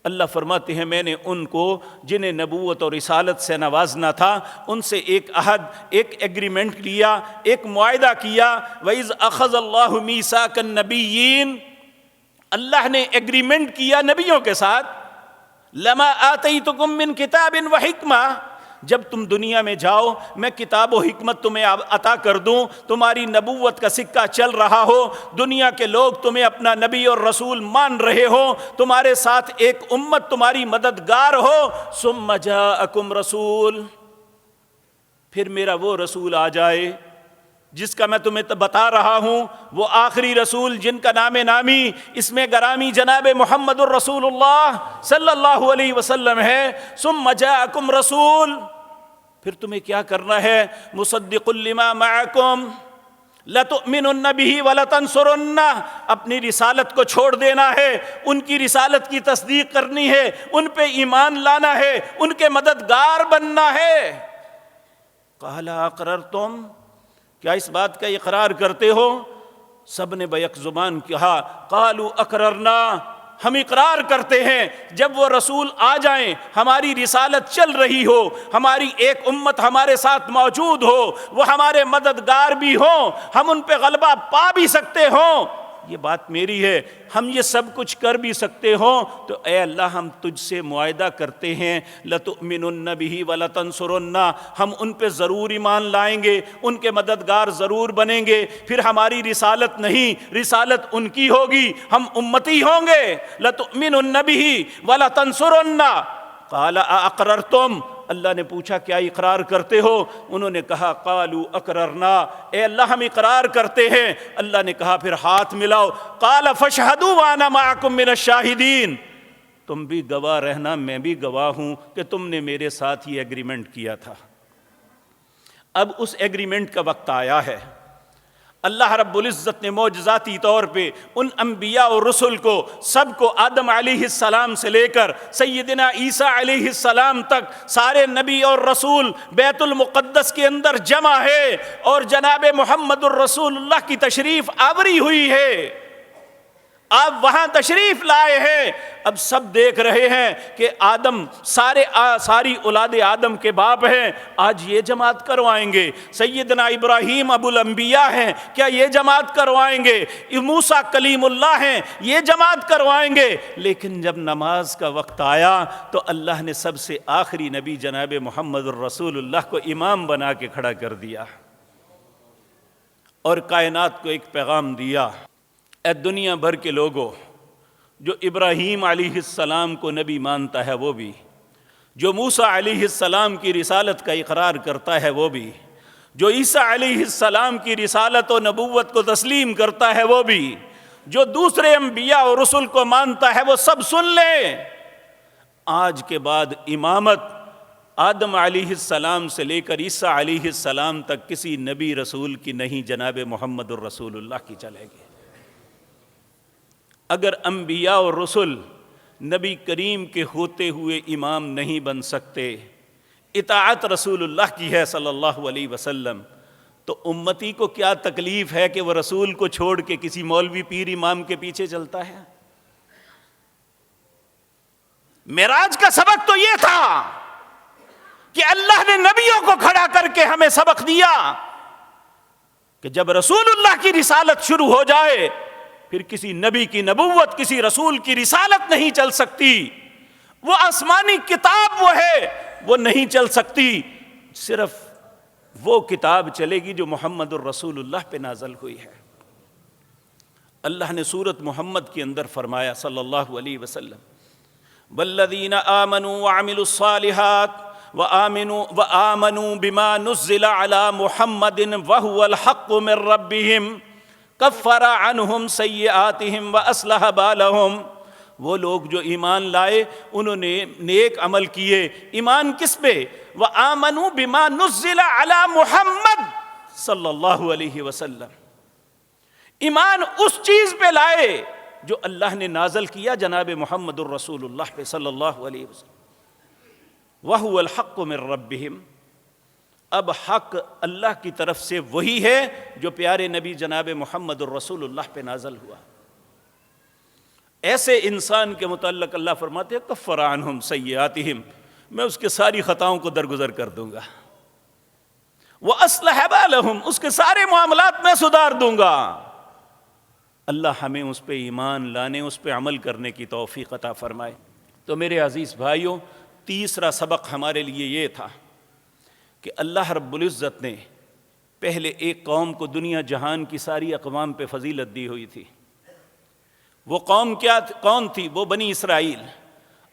اللہ فرماتے ہیں میں نے ان کو جنہیں نبوت اور رسالت سے نوازنا تھا ان سے ایک عہد، ایک ایگریمنٹ لیا، ایک معاہدہ کیا۔ وَإِذْ أَخَذَ اللَّهُ مِيثَاقَ النَّبِيِّينَ، اللہ نے ایگریمنٹ کیا نبیوں کے ساتھ، لَمَا آتَيْتُكُم مِّن كِتَابٍ وَحِكْمَةٍ، جب تم دنیا میں جاؤ میں کتاب و حکمت تمہیں عطا کر دوں، تمہاری نبوت کا سکہ چل رہا ہو، دنیا کے لوگ تمہیں اپنا نبی اور رسول مان رہے ہو، تمہارے ساتھ ایک امت تمہاری مددگار ہو، ثم جاءکم رسول، پھر میرا وہ رسول آ جائے جس کا میں تمہیں بتا رہا ہوں، وہ آخری رسول جن کا نام نامی اس میں گرامی جناب محمد الرسول اللہ صلی اللہ علیہ وسلم ہے۔ ثم جاءکم رسول، پھر تمہیں کیا کرنا ہے؟ مصدق لما معکم لتؤمنن به ولتنصرنہ، اپنی رسالت کو چھوڑ دینا ہے، ان کی رسالت کی تصدیق کرنی ہے، ان پہ ایمان لانا ہے، ان کے مددگار بننا ہے۔ قال اقررتم، کیا اس بات کا اقرار کرتے ہو؟ سب نے بیک زبان کہا قالوا اقررنا، ہم اقرار کرتے ہیں۔ جب وہ رسول آ جائیں، ہماری رسالت چل رہی ہو، ہماری ایک امت ہمارے ساتھ موجود ہو، وہ ہمارے مددگار بھی ہوں، ہم ان پہ غلبہ پا بھی سکتے ہوں، یہ بات میری ہے، ہم یہ سب کچھ کر بھی سکتے ہوں، تو اے اللہ ہم تجھ سے معاہدہ کرتے ہیں، لَتُؤْمِنُنَّ بِهِ وَلَتَنصُرُنَّ، ہم ان پہ ضرور ایمان لائیں گے، ان کے مددگار ضرور بنیں گے، پھر ہماری رسالت نہیں، رسالت ان کی ہوگی، ہم امتی ہوں گے۔ لَتُؤْمِنُنَّ بِهِ وَلَتَنصُرُنَّ قَالَ أَأَقْرَرْتُمْ، اللہ نے پوچھا کیا اقرار کرتے ہو؟ انہوں نے کہا قالوا اقررنا، اے اللہ ہم اقرار کرتے ہیں۔ اللہ نے کہا پھر ہاتھ ملاؤ، قال فاشهدوا وانا معكم من الشاہدین، تم بھی گواہ رہنا، میں بھی گواہ ہوں کہ تم نے میرے ساتھ یہ ایگریمنٹ کیا تھا۔ اب اس ایگریمنٹ کا وقت آیا ہے۔ اللہ رب العزت نے معجزاتی طور پہ ان انبیاء اور رسل کو سب کو، آدم علیہ السلام سے لے کر سیدنا عیسیٰ علیہ السلام تک سارے نبی اور رسول بیت المقدس کے اندر جمع ہے، اور جناب محمد الرسول اللہ کی تشریف آوری ہوئی ہے۔ آپ وہاں تشریف لائے ہیں، اب سب دیکھ رہے ہیں کہ آدم ساری اولاد آدم کے باپ ہیں، آج یہ جماعت کروائیں گے، سیدنا ابراہیم ابو الانبیاء ہیں، کیا یہ جماعت کروائیں گے، موسیٰ کلیم اللہ ہیں، یہ جماعت کروائیں گے۔ لیکن جب نماز کا وقت آیا تو اللہ نے سب سے آخری نبی جناب محمد الرسول اللہ کو امام بنا کے کھڑا کر دیا اور کائنات کو ایک پیغام دیا، اے دنیا بھر کے لوگوں، جو ابراہیم علیہ السلام کو نبی مانتا ہے وہ بھی، جو موسیٰ علیہ السلام کی رسالت کا اقرار کرتا ہے وہ بھی، جو عیسیٰ علیہ السلام کی رسالت و نبوت کو تسلیم کرتا ہے وہ بھی، جو دوسرے انبیاء اور رسل کو مانتا ہے وہ سب سن لیں، آج کے بعد امامت آدم علیہ السلام سے لے کر عیسیٰ علیہ السلام تک کسی نبی رسول کی نہیں، جناب محمد الرسول اللہ کی چلے گی۔ اگر انبیاء اور رسل نبی کریم کے ہوتے ہوئے امام نہیں بن سکتے، اطاعت رسول اللہ کی ہے صلی اللہ علیہ وسلم، تو امتی کو کیا تکلیف ہے کہ وہ رسول کو چھوڑ کے کسی مولوی پیر امام کے پیچھے چلتا ہے؟ معراج کا سبق تو یہ تھا کہ اللہ نے نبیوں کو کھڑا کر کے ہمیں سبق دیا کہ جب رسول اللہ کی رسالت شروع ہو جائے پھر کسی نبی کی نبوت، کسی رسول کی رسالت نہیں چل سکتی، وہ آسمانی کتاب وہ ہے، وہ نہیں چل سکتی، صرف وہ کتاب چلے گی جو محمد الرسول اللہ پہ نازل ہوئی ہے۔ اللہ نے سورۃ محمد کے اندر فرمایا صلی اللہ علیہ وسلم، والذین آمنوا وعملوا الصالحات وآمنوا بما نزل على محمد وهو الحق من ربهم کفر عنہم سیئاتہم واصلح بالہم، وہ لوگ جو ایمان لائے انہوں نے نیک عمل کیے، ایمان کس پہ؟ وآمنوا بما نزل علی محمد صلی اللہ علیہ وسلم، ایمان اس چیز پہ لائے جو اللہ نے نازل کیا جناب محمد الرسول اللہ پہ صلی اللہ علیہ وسلم۔ وَهُوَ الْحَقُّ مِن رَبِّهِمْ، اب حق اللہ کی طرف سے وہی ہے جو پیارے نبی جناب محمد الرسول اللہ پہ نازل ہوا۔ ایسے انسان کے متعلق اللہ فرماتے ہیں کفر عنہم سیئاتہم، میں اس کے ساری خطاؤں کو درگزر کر دوں گا، وَأَصْلَحَ بَالَهُمْ، اس کے سارے معاملات میں سدھار دوں گا۔ اللہ ہمیں اس پہ ایمان لانے، اس پہ عمل کرنے کی توفیق عطا فرمائے۔ تو میرے عزیز بھائیوں، تیسرا سبق ہمارے لیے یہ تھا کہ اللہ رب العزت نے پہلے ایک قوم کو دنیا جہان کی ساری اقوام پہ فضیلت دی ہوئی تھی۔ وہ قوم کون تھی؟ وہ بنی اسرائیل۔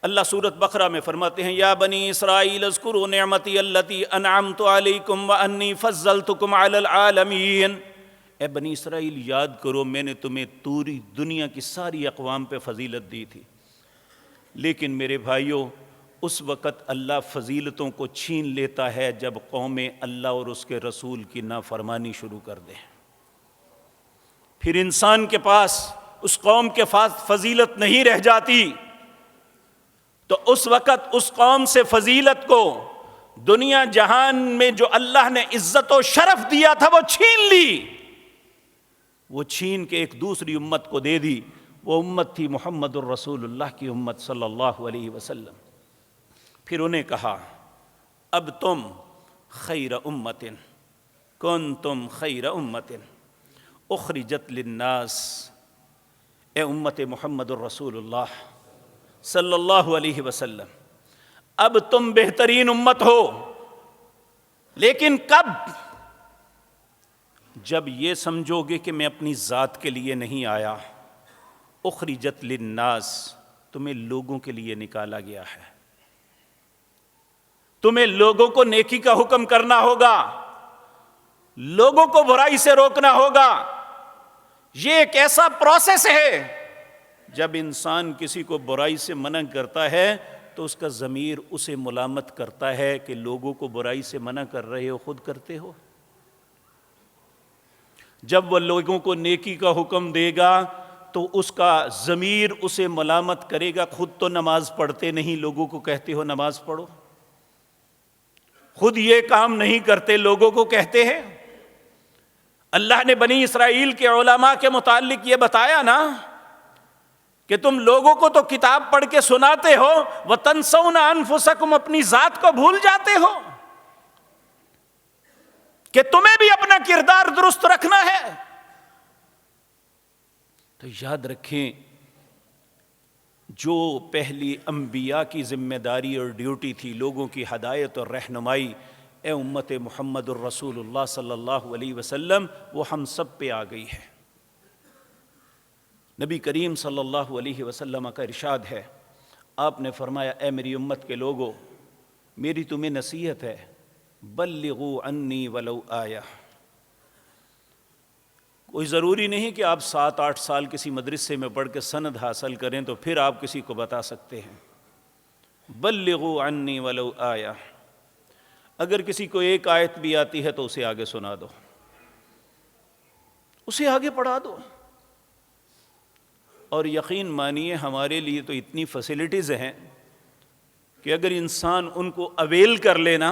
اللہ سورۃ بقرہ میں فرماتے ہیں یا بنی اسرائیل اذکروا نعمتی التی انعمت علیکم وانی فضلتکم علی العالمین، اے بنی اسرائیل یاد کرو میں نے تمہیں پوری دنیا کی ساری اقوام پہ فضیلت دی تھی۔ لیکن میرے بھائیوں، اس وقت اللہ فضیلتوں کو چھین لیتا ہے جب قومیں اللہ اور اس کے رسول کی نافرمانی شروع کر دیں، پھر انسان کے پاس اس قوم کے پاس فضیلت نہیں رہ جاتی، تو اس وقت اس قوم سے فضیلت کو دنیا جہان میں جو اللہ نے عزت و شرف دیا تھا وہ چھین لی، وہ چھین کے ایک دوسری امت کو دے دی، وہ امت تھی محمد الرسول اللہ کی امت صلی اللہ علیہ وسلم۔ پھر انہیں کہا اب تم خیر امت کنتم خیر امت اخرجت للناس، اے امت محمد الرسول اللہ صلی اللہ علیہ وسلم، اب تم بہترین امت ہو، لیکن کب؟ جب یہ سمجھو گے کہ میں اپنی ذات کے لیے نہیں آیا، اخرجت للناس، تمہیں لوگوں کے لیے نکالا گیا ہے، تمہیں لوگوں کو نیکی کا حکم کرنا ہوگا، لوگوں کو برائی سے روکنا ہوگا۔ یہ ایک ایسا پروسیس ہے، جب انسان کسی کو برائی سے منع کرتا ہے تو اس کا ضمیر اسے ملامت کرتا ہے کہ لوگوں کو برائی سے منع کر رہے ہو، خود کرتے ہو۔ جب وہ لوگوں کو نیکی کا حکم دے گا تو اس کا ضمیر اسے ملامت کرے گا، خود تو نماز پڑھتے نہیں، لوگوں کو کہتے ہو نماز پڑھو، خود یہ کام نہیں کرتے، لوگوں کو کہتے ہیں۔ اللہ نے بنی اسرائیل کے علماء کے متعلق یہ بتایا نا کہ تم لوگوں کو تو کتاب پڑھ کے سناتے ہو، وَتَنْسَوْنَ أَنفُسَكُمْ، اپنی ذات کو بھول جاتے ہو کہ تمہیں بھی اپنا کردار درست رکھنا ہے۔ تو یاد رکھیں، جو پہلی انبیاء کی ذمہ داری اور ڈیوٹی تھی لوگوں کی ہدایت اور رہنمائی، اے امت محمد الرسول اللہ صلی اللہ علیہ وسلم، وہ ہم سب پہ آ گئی ہے۔ نبی کریم صلی اللہ علیہ وسلم کا ارشاد ہے، آپ نے فرمایا، اے میری امت کے لوگوں، میری تمہیں نصیحت ہے، بلغوا عنی ولو آیہ۔ کوئی ضروری نہیں کہ آپ 7-8 سال کسی مدرسے میں پڑھ کے سند حاصل کریں تو پھر آپ کسی کو بتا سکتے ہیں۔ بلغوا عنی ولو آیہ، اگر کسی کو ایک آیت بھی آتی ہے تو اسے آگے سنا دو، اسے آگے پڑھا دو۔ اور یقین مانیے، ہمارے لیے تو اتنی فیسلٹیز ہیں کہ اگر انسان ان کو اویل کر لینا،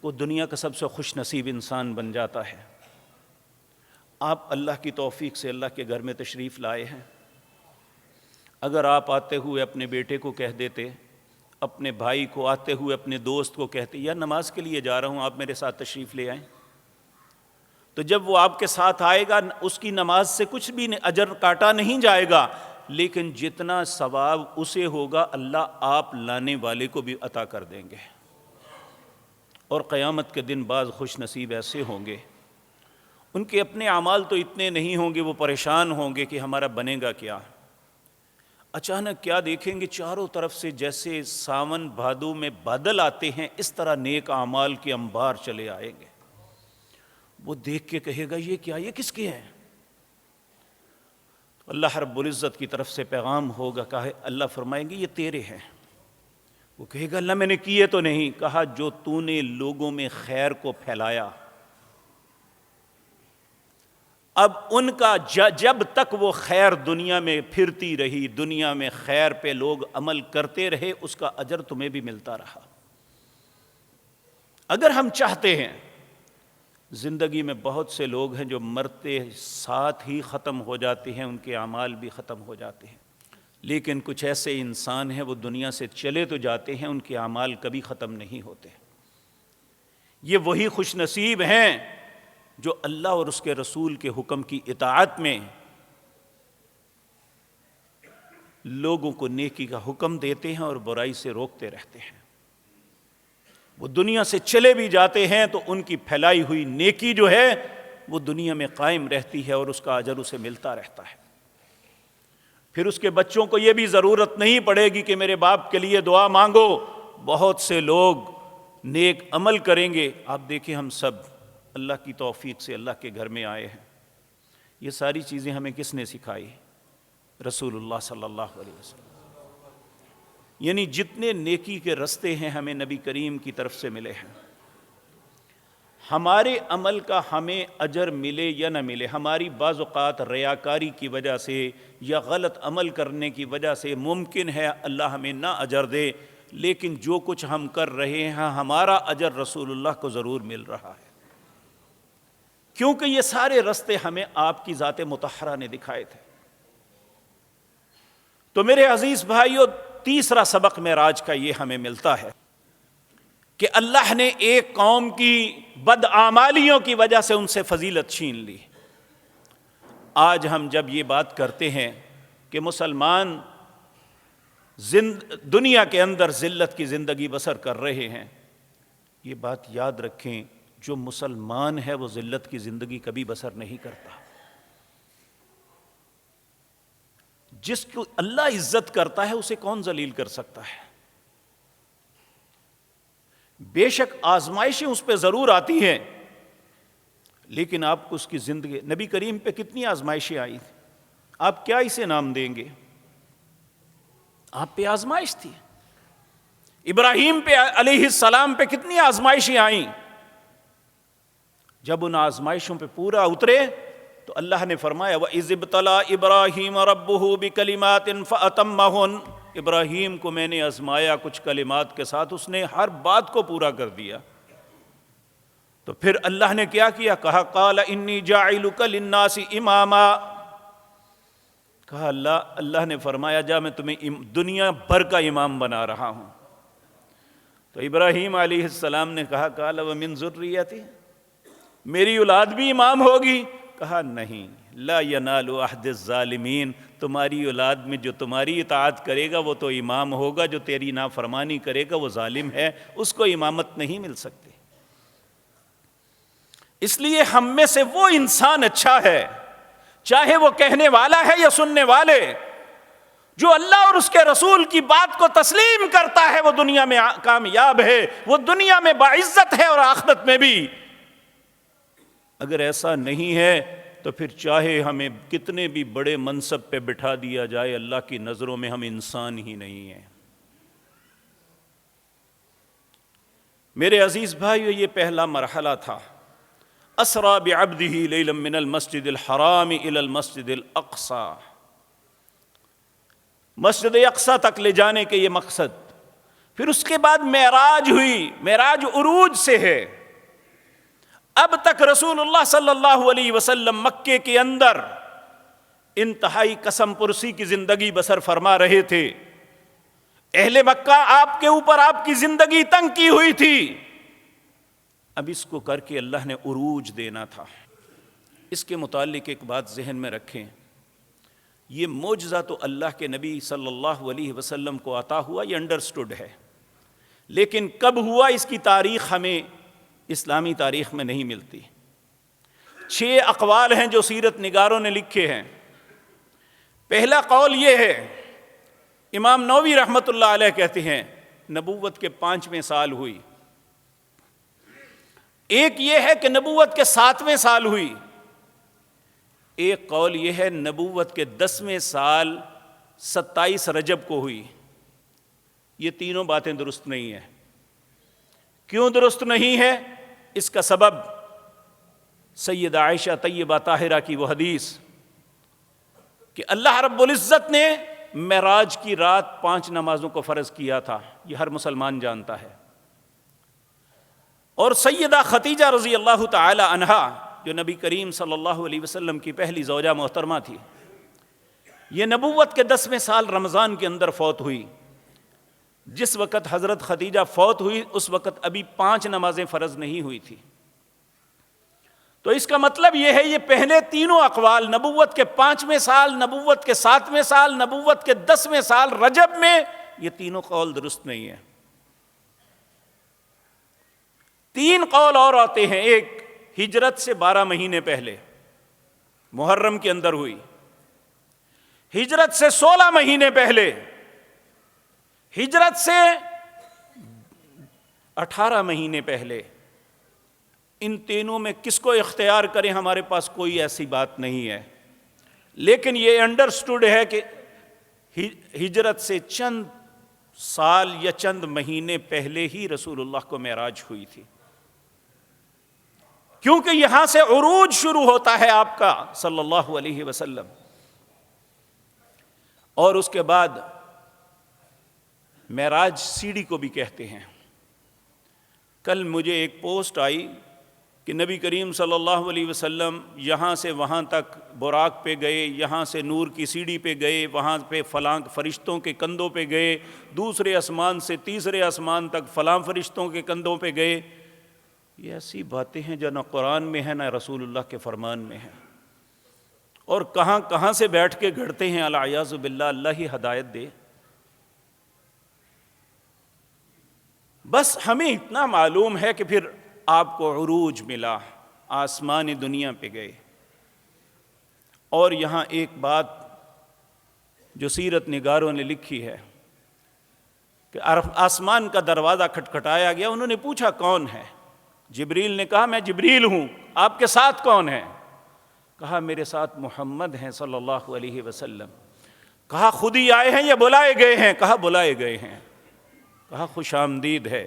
وہ دنیا کا سب سے خوش نصیب انسان بن جاتا ہے۔ آپ اللہ کی توفیق سے اللہ کے گھر میں تشریف لائے ہیں، اگر آپ آتے ہوئے اپنے بیٹے کو کہہ دیتے، اپنے بھائی کو آتے ہوئے اپنے دوست کو کہتے، یا نماز کے لیے جا رہا ہوں، آپ میرے ساتھ تشریف لے آئیں، تو جب وہ آپ کے ساتھ آئے گا، اس کی نماز سے کچھ بھی اجر کاٹا نہیں جائے گا، لیکن جتنا ثواب اسے ہوگا اللہ آپ لانے والے کو بھی عطا کر دیں گے۔ اور قیامت کے دن بعض خوش نصیب ایسے ہوں گے، ان کے اپنے اعمال تو اتنے نہیں ہوں گے، وہ پریشان ہوں گے کہ ہمارا بنے گا کیا۔ اچانک کیا دیکھیں گے، چاروں طرف سے جیسے ساون بھادو میں بادل آتے ہیں، اس طرح نیک اعمال کے انبار چلے آئیں گے۔ وہ دیکھ کے کہے گا، یہ کیا، یہ کس کے ہیں؟ اللہ رب العزت کی طرف سے پیغام ہوگا، کہا، اللہ فرمائیں گے یہ تیرے ہیں۔ وہ کہے گا، اللہ میں نے کیے تو نہیں۔ کہا، جو تو نے لوگوں میں خیر کو پھیلایا، اب ان کا جب تک وہ خیر دنیا میں پھرتی رہی، دنیا میں خیر پہ لوگ عمل کرتے رہے، اس کا اجر تمہیں بھی ملتا رہا۔ اگر ہم چاہتے ہیں، زندگی میں بہت سے لوگ ہیں جو مرتے ساتھ ہی ختم ہو جاتے ہیں، ان کے اعمال بھی ختم ہو جاتے ہیں، لیکن کچھ ایسے انسان ہیں وہ دنیا سے چلے تو جاتے ہیں، ان کے اعمال کبھی ختم نہیں ہوتے۔ یہ وہی خوش نصیب ہیں جو اللہ اور اس کے رسول کے حکم کی اطاعت میں لوگوں کو نیکی کا حکم دیتے ہیں اور برائی سے روکتے رہتے ہیں۔ وہ دنیا سے چلے بھی جاتے ہیں تو ان کی پھیلائی ہوئی نیکی جو ہے وہ دنیا میں قائم رہتی ہے اور اس کا اجر اسے ملتا رہتا ہے۔ پھر اس کے بچوں کو یہ بھی ضرورت نہیں پڑے گی کہ میرے باپ کے لیے دعا مانگو، بہت سے لوگ نیک عمل کریں گے۔ آپ دیکھیں، ہم سب اللہ کی توفیق سے اللہ کے گھر میں آئے ہیں، یہ ساری چیزیں ہمیں کس نے سکھائی؟ رسول اللہ صلی اللہ علیہ وسلم۔ یعنی جتنے نیکی کے رستے ہیں ہمیں نبی کریم کی طرف سے ملے ہیں۔ ہمارے عمل کا ہمیں اجر ملے یا نہ ملے، ہماری بعض اوقات ریاکاری کی وجہ سے یا غلط عمل کرنے کی وجہ سے ممکن ہے اللہ ہمیں نہ اجر دے، لیکن جو کچھ ہم کر رہے ہیں ہمارا اجر رسول اللہ کو ضرور مل رہا ہے، کیونکہ یہ سارے رستے ہمیں آپ کی ذات مطہرہ نے دکھائے تھے۔ تو میرے عزیز بھائیو، تیسرا سبق معراج کا یہ ہمیں ملتا ہے کہ اللہ نے ایک قوم کی بدعمالیوں کی وجہ سے ان سے فضیلت چھین لی۔ آج ہم جب یہ بات کرتے ہیں کہ مسلمان دنیا کے اندر ذلت کی زندگی بسر کر رہے ہیں، یہ بات یاد رکھیں، جو مسلمان ہے وہ ذلت کی زندگی کبھی بسر نہیں کرتا۔ جس کو اللہ عزت کرتا ہے اسے کون ذلیل کر سکتا ہے؟ بے شک آزمائشیں اس پہ ضرور آتی ہیں، لیکن آپ کو اس کی زندگی، نبی کریم پہ کتنی آزمائشیں آئی تھیں، آپ کیا اسے نام دیں گے؟ آپ پہ آزمائش تھی۔ ابراہیم پہ علیہ السلام پہ کتنی آزمائشیں آئیں، جب ان آزمائشوں پہ پورا اترے تو اللہ نے فرمایا وَإِذِ ابْتَلَىٰ إِبْرَاهِيمَ رَبُّهُ بِكَلِمَاتٍ فَأَتَمَّهُنَّ، ابراہیم کو میں نے آزمایا کچھ کلمات کے ساتھ، اس نے ہر بات کو پورا کر دیا۔ تو پھر اللہ نے کیا کہا، قَالَ إِنِّي جَاعِلُكَ لِلنَّاسِ إِمَامًا، کہا اللہ نے فرمایا جا میں تمہیں دنیا بھر کا امام بنا رہا ہوں۔ تو ابراہیم علیہ السلام نے کہا قال ومن ذریتی، میری اولاد بھی امام ہوگی؟ کہا نہیں، لا ینال عہد الظالمین، تمہاری اولاد میں جو تمہاری اطاعت کرے گا وہ تو امام ہوگا، جو تیری نافرمانی کرے گا وہ ظالم ہے، اس کو امامت نہیں مل سکتی۔ اس لیے ہم میں سے وہ انسان اچھا ہے، چاہے وہ کہنے والا ہے یا سننے والے، جو اللہ اور اس کے رسول کی بات کو تسلیم کرتا ہے وہ دنیا میں کامیاب ہے، وہ دنیا میں باعزت ہے اور آخرت میں بھی۔ اگر ایسا نہیں ہے تو پھر چاہے ہمیں کتنے بھی بڑے منصب پہ بٹھا دیا جائے، اللہ کی نظروں میں ہم انسان ہی نہیں ہیں۔ میرے عزیز بھائیو، یہ پہلا مرحلہ تھا۔ اسریٰ بعبدہ لیلا من المسجد الحرام الی المسجد الاقصی، مسجد اقصی تک لے جانے کے یہ مقصد۔ پھر اس کے بعد معراج ہوئی، معراج عروج سے ہے۔ اب تک رسول اللہ صلی اللہ علیہ وسلم مکے کے اندر انتہائی قسم پرسی کی زندگی بسر فرما رہے تھے۔ اہل مکہ آپ کے اوپر آپ کی زندگی تنگ کی ہوئی تھی، اب اس کو کر کے اللہ نے عروج دینا تھا۔ اس کے متعلق ایک بات ذہن میں رکھیں، یہ معجزہ تو اللہ کے نبی صلی اللہ علیہ وسلم کو عطا ہوا، یہ انڈرسٹوڈ ہے، لیکن کب ہوا اس کی تاریخ ہمیں اسلامی تاریخ میں نہیں ملتی۔ 6 اقوال ہیں جو سیرت نگاروں نے لکھے ہیں۔ پہلا قول یہ ہے، امام نووی رحمۃ اللہ علیہ کہتے ہیں نبوت کے 5ویں سال ہوئی۔ ایک یہ ہے کہ نبوت کے 7ویں سال ہوئی۔ ایک قول یہ ہے نبوت کے 10ویں سال 27 رجب کو ہوئی۔ یہ تینوں باتیں درست نہیں ہیں۔ کیوں درست نہیں ہے؟ اس کا سبب سیدہ عائشہ طیبہ طاہرہ کی وہ حدیث کہ اللہ رب العزت نے معراج کی رات 5 نمازوں کو فرض کیا تھا، یہ ہر مسلمان جانتا ہے۔ اور سیدہ خدیجہ رضی اللہ تعالی عنہا جو نبی کریم صلی اللہ علیہ وسلم کی پہلی زوجہ محترمہ تھی، یہ نبوت کے 10ویں سال رمضان کے اندر فوت ہوئی۔ جس وقت حضرت خدیجہ فوت ہوئی اس وقت ابھی 5 نمازیں فرض نہیں ہوئی تھی۔ تو اس کا مطلب یہ ہے یہ پہلے تینوں اقوال، نبوت کے 5ویں سال، نبوت کے 7ویں سال، نبوت کے 10ویں سال رجب میں، یہ تینوں قول درست نہیں ہیں۔ 3 قول اور آتے ہیں۔ ایک ہجرت سے 12 مہینے پہلے، محرم کے اندر ہوئی۔ ہجرت سے 16 مہینے پہلے، ہجرت سے 18 مہینے پہلے۔ ان تینوں میں کس کو اختیار کریں، ہمارے پاس کوئی ایسی بات نہیں ہے، لیکن یہ انڈرسٹوڈ ہے کہ ہجرت سے چند سال یا چند مہینے پہلے ہی رسول اللہ کو معراج ہوئی تھی، کیونکہ یہاں سے عروج شروع ہوتا ہے آپ کا صلی اللہ علیہ وسلم۔ اور اس کے بعد معراج سیڑھی کو بھی کہتے ہیں۔ کل مجھے ایک پوسٹ آئی کہ نبی کریم صلی اللہ علیہ وسلم یہاں سے وہاں تک براق پہ گئے، یہاں سے نور کی سیڑھی پہ گئے، وہاں پہ فلاں فرشتوں کے کندھوں پہ گئے، دوسرے آسمان سے تیسرے آسمان تک فلاں فرشتوں کے کندھوں پہ گئے۔ یہ ایسی باتیں ہیں جو نہ قرآن میں ہیں نہ رسول اللہ کے فرمان میں ہیں، اور کہاں کہاں سے بیٹھ کے گھڑتے ہیں، العیاذ باللہ، اللہ ہی ہدایت دے۔ بس ہمیں اتنا معلوم ہے کہ پھر آپ کو عروج ملا، آسمان دنیا پہ گئے۔ اور یہاں ایک بات جو سیرت نگاروں نے لکھی ہے کہ آسمان کا دروازہ کھٹکھٹایا گیا، انہوں نے پوچھا کون ہے؟ جبریل نے کہا میں جبریل ہوں۔ آپ کے ساتھ کون ہے؟ کہا میرے ساتھ محمد ہیں صلی اللہ علیہ وسلم۔ کہا خود ہی آئے ہیں یا بلائے گئے ہیں؟ کہا بلائے گئے ہیں۔ کہا خوش آمدید ہے۔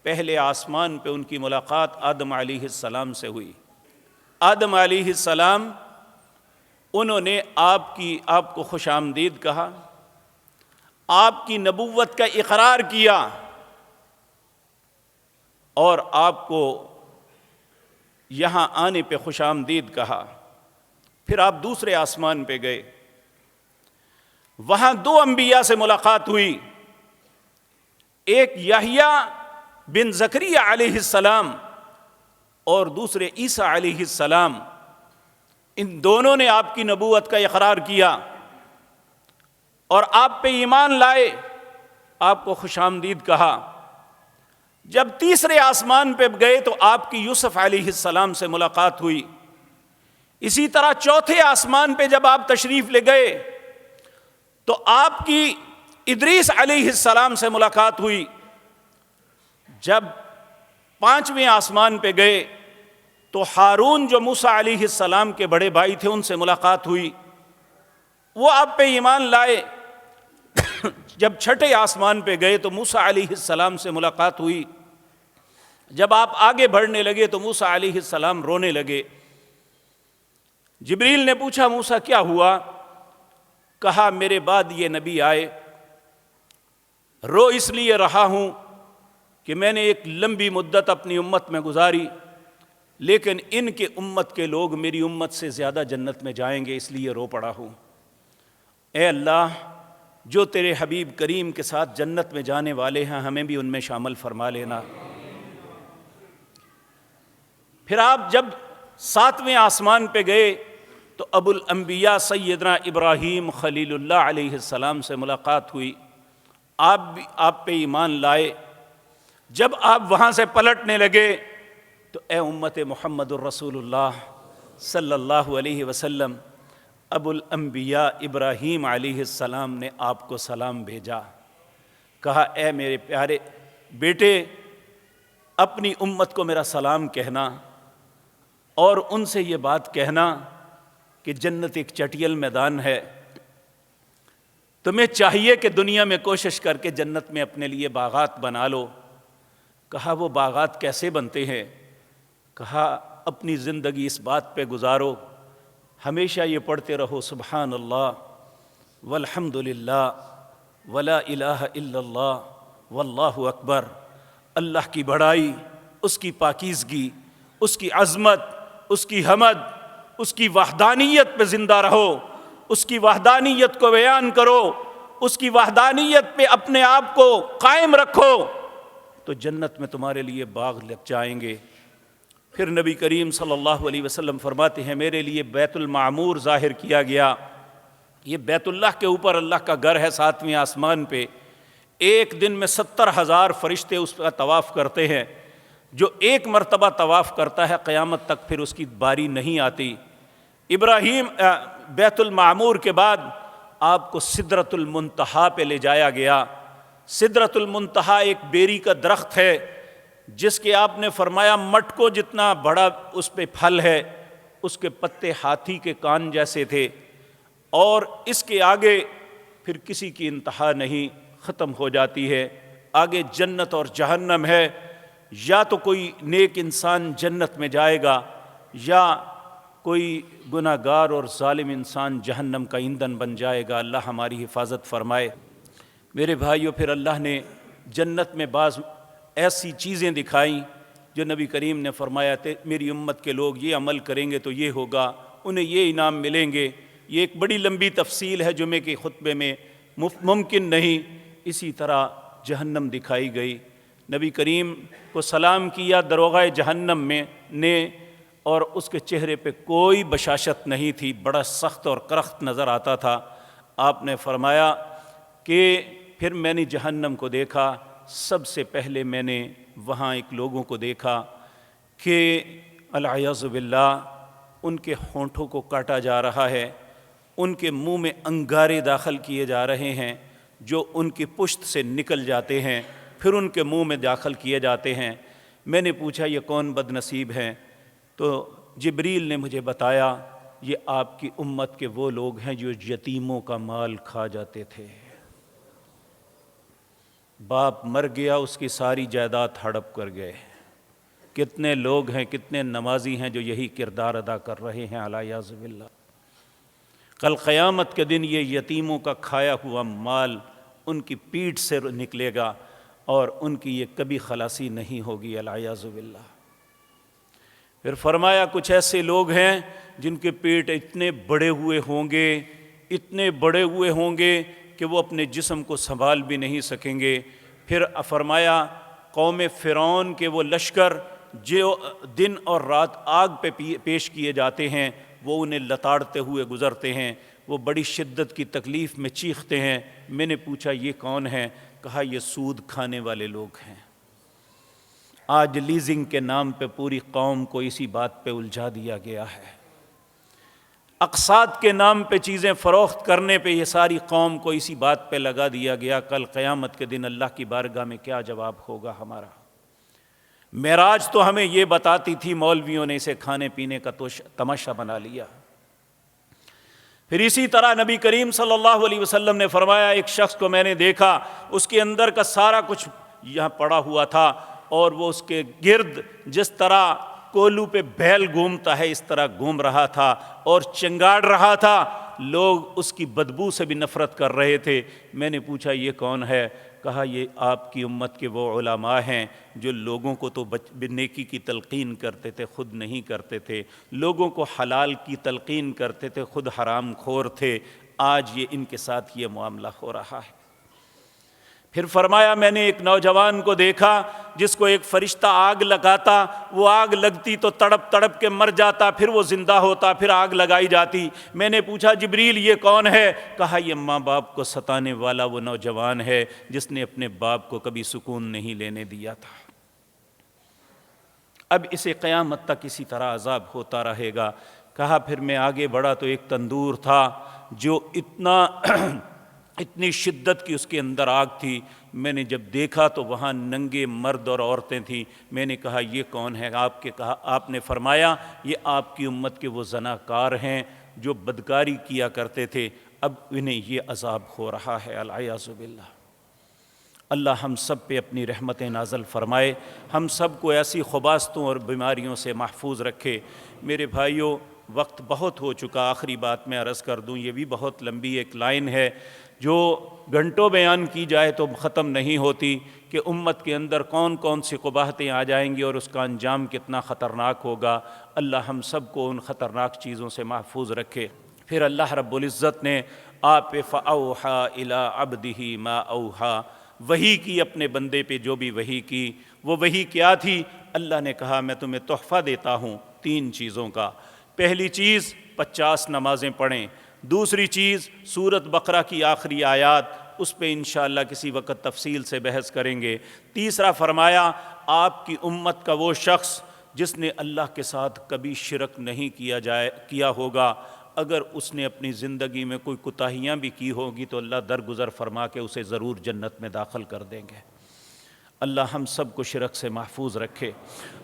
پہلے آسمان پہ ان کی ملاقات آدم علیہ السلام سے ہوئی۔ آدم علیہ السلام انہوں نے آپ کو خوش آمدید کہا، آپ کی نبوت کا اقرار کیا، اور آپ کو یہاں آنے پہ خوش آمدید کہا۔ پھر آپ دوسرے آسمان پہ گئے، وہاں دو انبیاء سے ملاقات ہوئی، ایک یحییٰ بن زکریا علیہ السلام اور دوسرے عیسیٰ علیہ السلام۔ ان دونوں نے آپ کی نبوت کا اقرار کیا اور آپ پہ ایمان لائے، آپ کو خوش آمدید کہا۔ جب تیسرے آسمان پہ گئے تو آپ کی یوسف علیہ السلام سے ملاقات ہوئی۔ اسی طرح چوتھے آسمان پہ جب آپ تشریف لے گئے تو آپ کی ادریس علیہ السلام سے ملاقات ہوئی۔ جب پانچویں آسمان پہ گئے تو ہارون جو موسیٰ علیہ السلام کے بڑے بھائی تھے ان سے ملاقات ہوئی، وہ آپ پہ ایمان لائے۔ جب چھٹے آسمان پہ گئے تو موسیٰ علیہ السلام سے ملاقات ہوئی۔ جب آپ آگے بڑھنے لگے تو موسیٰ علیہ السلام رونے لگے۔ جبریل نے پوچھا موسیٰ کیا ہوا؟ کہا میرے بعد یہ نبی آئے، رو اس لیے رہا ہوں کہ میں نے ایک لمبی مدت اپنی امت میں گزاری، لیکن ان کے امت کے لوگ میری امت سے زیادہ جنت میں جائیں گے، اس لیے رو پڑا ہوں۔ اے اللہ، جو تیرے حبیب کریم کے ساتھ جنت میں جانے والے ہیں ہمیں بھی ان میں شامل فرما لینا۔ پھر آپ جب ساتویں آسمان پہ گئے تو ابو الانبیاء سیدنا ابراہیم خلیل اللہ علیہ السلام سے ملاقات ہوئی، آپ پہ ایمان لائے۔ جب آپ وہاں سے پلٹنے لگے تو اے امت محمد الرسول اللہ صلی اللہ علیہ وسلم، ابو الانبیاء ابراہیم علیہ السلام نے آپ کو سلام بھیجا، کہا اے میرے پیارے بیٹے، اپنی امت کو میرا سلام کہنا اور ان سے یہ بات کہنا کہ جنت ایک چٹیل میدان ہے، تمہیں چاہیے کہ دنیا میں کوشش کر کے جنت میں اپنے لیے باغات بنا لو۔ کہا وہ باغات کیسے بنتے ہیں؟ کہا اپنی زندگی اس بات پہ گزارو، ہمیشہ یہ پڑھتے رہو سبحان اللہ والحمد للہ ولا الہ الا اللہ واللہ اکبر۔ اللہ کی بڑائی، اس کی پاکیزگی، اس کی عظمت، اس کی حمد، اس کی وحدانیت پہ زندہ رہو، اس کی وحدانیت کو بیان کرو، اس کی وحدانیت پہ اپنے آپ کو قائم رکھو تو جنت میں تمہارے لیے باغ لگ جائیں گے۔ پھر نبی کریم صلی اللہ علیہ وسلم فرماتے ہیں میرے لیے بیت المعمور ظاہر کیا گیا۔ یہ بیت اللہ کے اوپر اللہ کا گھر ہے ساتویں آسمان پہ، ایک دن میں 70,000 فرشتے اس کا طواف کرتے ہیں۔ جو ایک مرتبہ طواف کرتا ہے قیامت تک پھر اس کی باری نہیں آتی۔ ابراہیم بیت المعمور کے بعد آپ کو سدرۃ المنتہا پہ لے جایا گیا۔ سدرۃ المنتہا ایک بیری کا درخت ہے جس کے آپ نے فرمایا مٹکوں جتنا بڑا اس پہ پھل ہے، اس کے پتے ہاتھی کے کان جیسے تھے، اور اس کے آگے پھر کسی کی انتہا نہیں، ختم ہو جاتی ہے۔ آگے جنت اور جہنم ہے، یا تو کوئی نیک انسان جنت میں جائے گا یا کوئی گناہ گار اور ظالم انسان جہنم کا ایندھن بن جائے گا۔ اللہ ہماری حفاظت فرمائے۔ میرے بھائیوں، پھر اللہ نے جنت میں بعض ایسی چیزیں دکھائیں جو نبی کریم نے فرمایا تھے میری امت کے لوگ یہ عمل کریں گے تو یہ ہوگا، انہیں یہ انعام ملیں گے۔ یہ ایک بڑی لمبی تفصیل ہے جمعے کے خطبے میں ممکن نہیں۔ اسی طرح جہنم دکھائی گئی، نبی کریم کو سلام کیا دروغہ جہنم میں نے، اور اس کے چہرے پہ کوئی بشاشت نہیں تھی، بڑا سخت اور کرخت نظر آتا تھا۔ آپ نے فرمایا کہ پھر میں نے جہنم کو دیکھا، سب سے پہلے میں نے وہاں ایک لوگوں کو دیکھا کہ العیاذ باللہ ان کے ہونٹوں کو کاٹا جا رہا ہے، ان کے منہ میں انگارے داخل کیے جا رہے ہیں جو ان کی پشت سے نکل جاتے ہیں، پھر ان کے منہ میں داخل کیے جاتے ہیں۔ میں نے پوچھا یہ کون بد نصیب ہیں؟ تو جبریل نے مجھے بتایا یہ آپ کی امت کے وہ لوگ ہیں جو یتیموں کا مال کھا جاتے تھے۔ باپ مر گیا، اس کی ساری جائیداد ہڑپ کر گئے۔ کتنے لوگ ہیں، کتنے نمازی ہیں جو یہی کردار ادا کر رہے ہیں العیاذ باللہ۔ کل قیامت کے دن یہ یتیموں کا کھایا ہوا مال ان کی پیٹھ سے نکلے گا اور ان کی یہ کبھی خلاصی نہیں ہوگی العیاذ باللہ۔ پھر فرمایا کچھ ایسے لوگ ہیں جن کے پیٹ اتنے بڑے ہوئے ہوں گے اتنے بڑے ہوئے ہوں گے کہ وہ اپنے جسم کو سنبھال بھی نہیں سکیں گے۔ پھر فرمایا قوم فرعون کے وہ لشکر جو دن اور رات آگ پہ پیش کیے جاتے ہیں، وہ انہیں لتاڑتے ہوئے گزرتے ہیں، وہ بڑی شدت کی تکلیف میں چیختے ہیں۔ میں نے پوچھا یہ کون ہیں؟ کہا یہ سود کھانے والے لوگ ہیں۔ آج لیزنگ کے نام پہ پوری قوم کو اسی بات پہ الجھا دیا گیا ہے۔ اقساط کے نام پہ چیزیں فروخت کرنے پہ یہ ساری قوم کو اسی بات پہ لگا دیا گیا۔ کل قیامت کے دن اللہ کی بارگاہ میں کیا جواب ہوگا ہمارا؟ معراج تو ہمیں یہ بتاتی تھی، مولویوں نے اسے کھانے پینے کا تماشا بنا لیا۔ پھر اسی طرح نبی کریم صلی اللہ علیہ وسلم نے فرمایا ایک شخص کو میں نے دیکھا، اس کے اندر کا سارا کچھ یہاں پڑا ہوا تھا، اور وہ اس کے گرد جس طرح کولو پہ بیل گھومتا ہے اس طرح گھوم رہا تھا اور چنگاڑ رہا تھا۔ لوگ اس کی بدبو سے بھی نفرت کر رہے تھے۔ میں نے پوچھا یہ کون ہے؟ کہا یہ آپ کی امت کے وہ علماء ہیں جو لوگوں کو تو نیکی کی تلقین کرتے تھے، خود نہیں کرتے تھے، لوگوں کو حلال کی تلقین کرتے تھے، خود حرام خور تھے۔ آج یہ ان کے ساتھ یہ معاملہ ہو رہا ہے۔ پھر فرمایا میں نے ایک نوجوان کو دیکھا جس کو ایک فرشتہ آگ لگاتا، وہ آگ لگتی تو تڑپ تڑپ کے مر جاتا، پھر وہ زندہ ہوتا، پھر آگ لگائی جاتی۔ میں نے پوچھا جبریل یہ کون ہے؟ کہا یہ ماں باپ کو ستانے والا وہ نوجوان ہے جس نے اپنے باپ کو کبھی سکون نہیں لینے دیا تھا۔ اب اسے قیامت تک اسی طرح عذاب ہوتا رہے گا۔ کہا پھر میں آگے بڑھا تو ایک تندور تھا جو اتنی شدت کی اس کے اندر آگ تھی۔ میں نے جب دیکھا تو وہاں ننگے مرد اور عورتیں تھیں۔ میں نے کہا یہ کون ہے؟ آپ نے فرمایا یہ آپ کی امت کے وہ زناکار ہیں جو بدکاری کیا کرتے تھے، اب انہیں یہ عذاب ہو رہا ہے۔ العیاذ باللہ۔ اللہ ہم سب پہ اپنی رحمتیں نازل فرمائے، ہم سب کو ایسی خباثتوں اور بیماریوں سے محفوظ رکھے۔ میرے بھائیوں وقت بہت ہو چکا، آخری بات میں عرض کر دوں، یہ بھی بہت لمبی ایک لائن ہے جو گھنٹوں بیان کی جائے تو ختم نہیں ہوتی کہ امت کے اندر کون کون سی قباحتیں آ جائیں گی اور اس کا انجام کتنا خطرناک ہوگا۔ اللہ ہم سب کو ان خطرناک چیزوں سے محفوظ رکھے۔ پھر اللہ رب العزت نے آپ فَأَوْحَىٰ إِلَىٰ عَبْدِهِ مَا أَوْحَىٰ، وحی کی اپنے بندے پہ جو بھی وحی کی۔ وہ وحی کیا تھی؟ اللہ نے کہا میں تمہیں تحفہ دیتا ہوں 3 چیزوں کا۔ پہلی چیز 50 نمازیں پڑھیں، دوسری چیز سورۃ بقرہ کی آخری آیات، اس پہ انشاءاللہ کسی وقت تفصیل سے بحث کریں گے۔ تیسرا فرمایا آپ کی امت کا وہ شخص جس نے اللہ کے ساتھ کبھی شرک نہیں کیا ہوگا، اگر اس نے اپنی زندگی میں کوئی کوتاہیاں بھی کی ہوگی تو اللہ درگزر فرما کے اسے ضرور جنت میں داخل کر دیں گے۔ اللہ ہم سب کو شرک سے محفوظ رکھے۔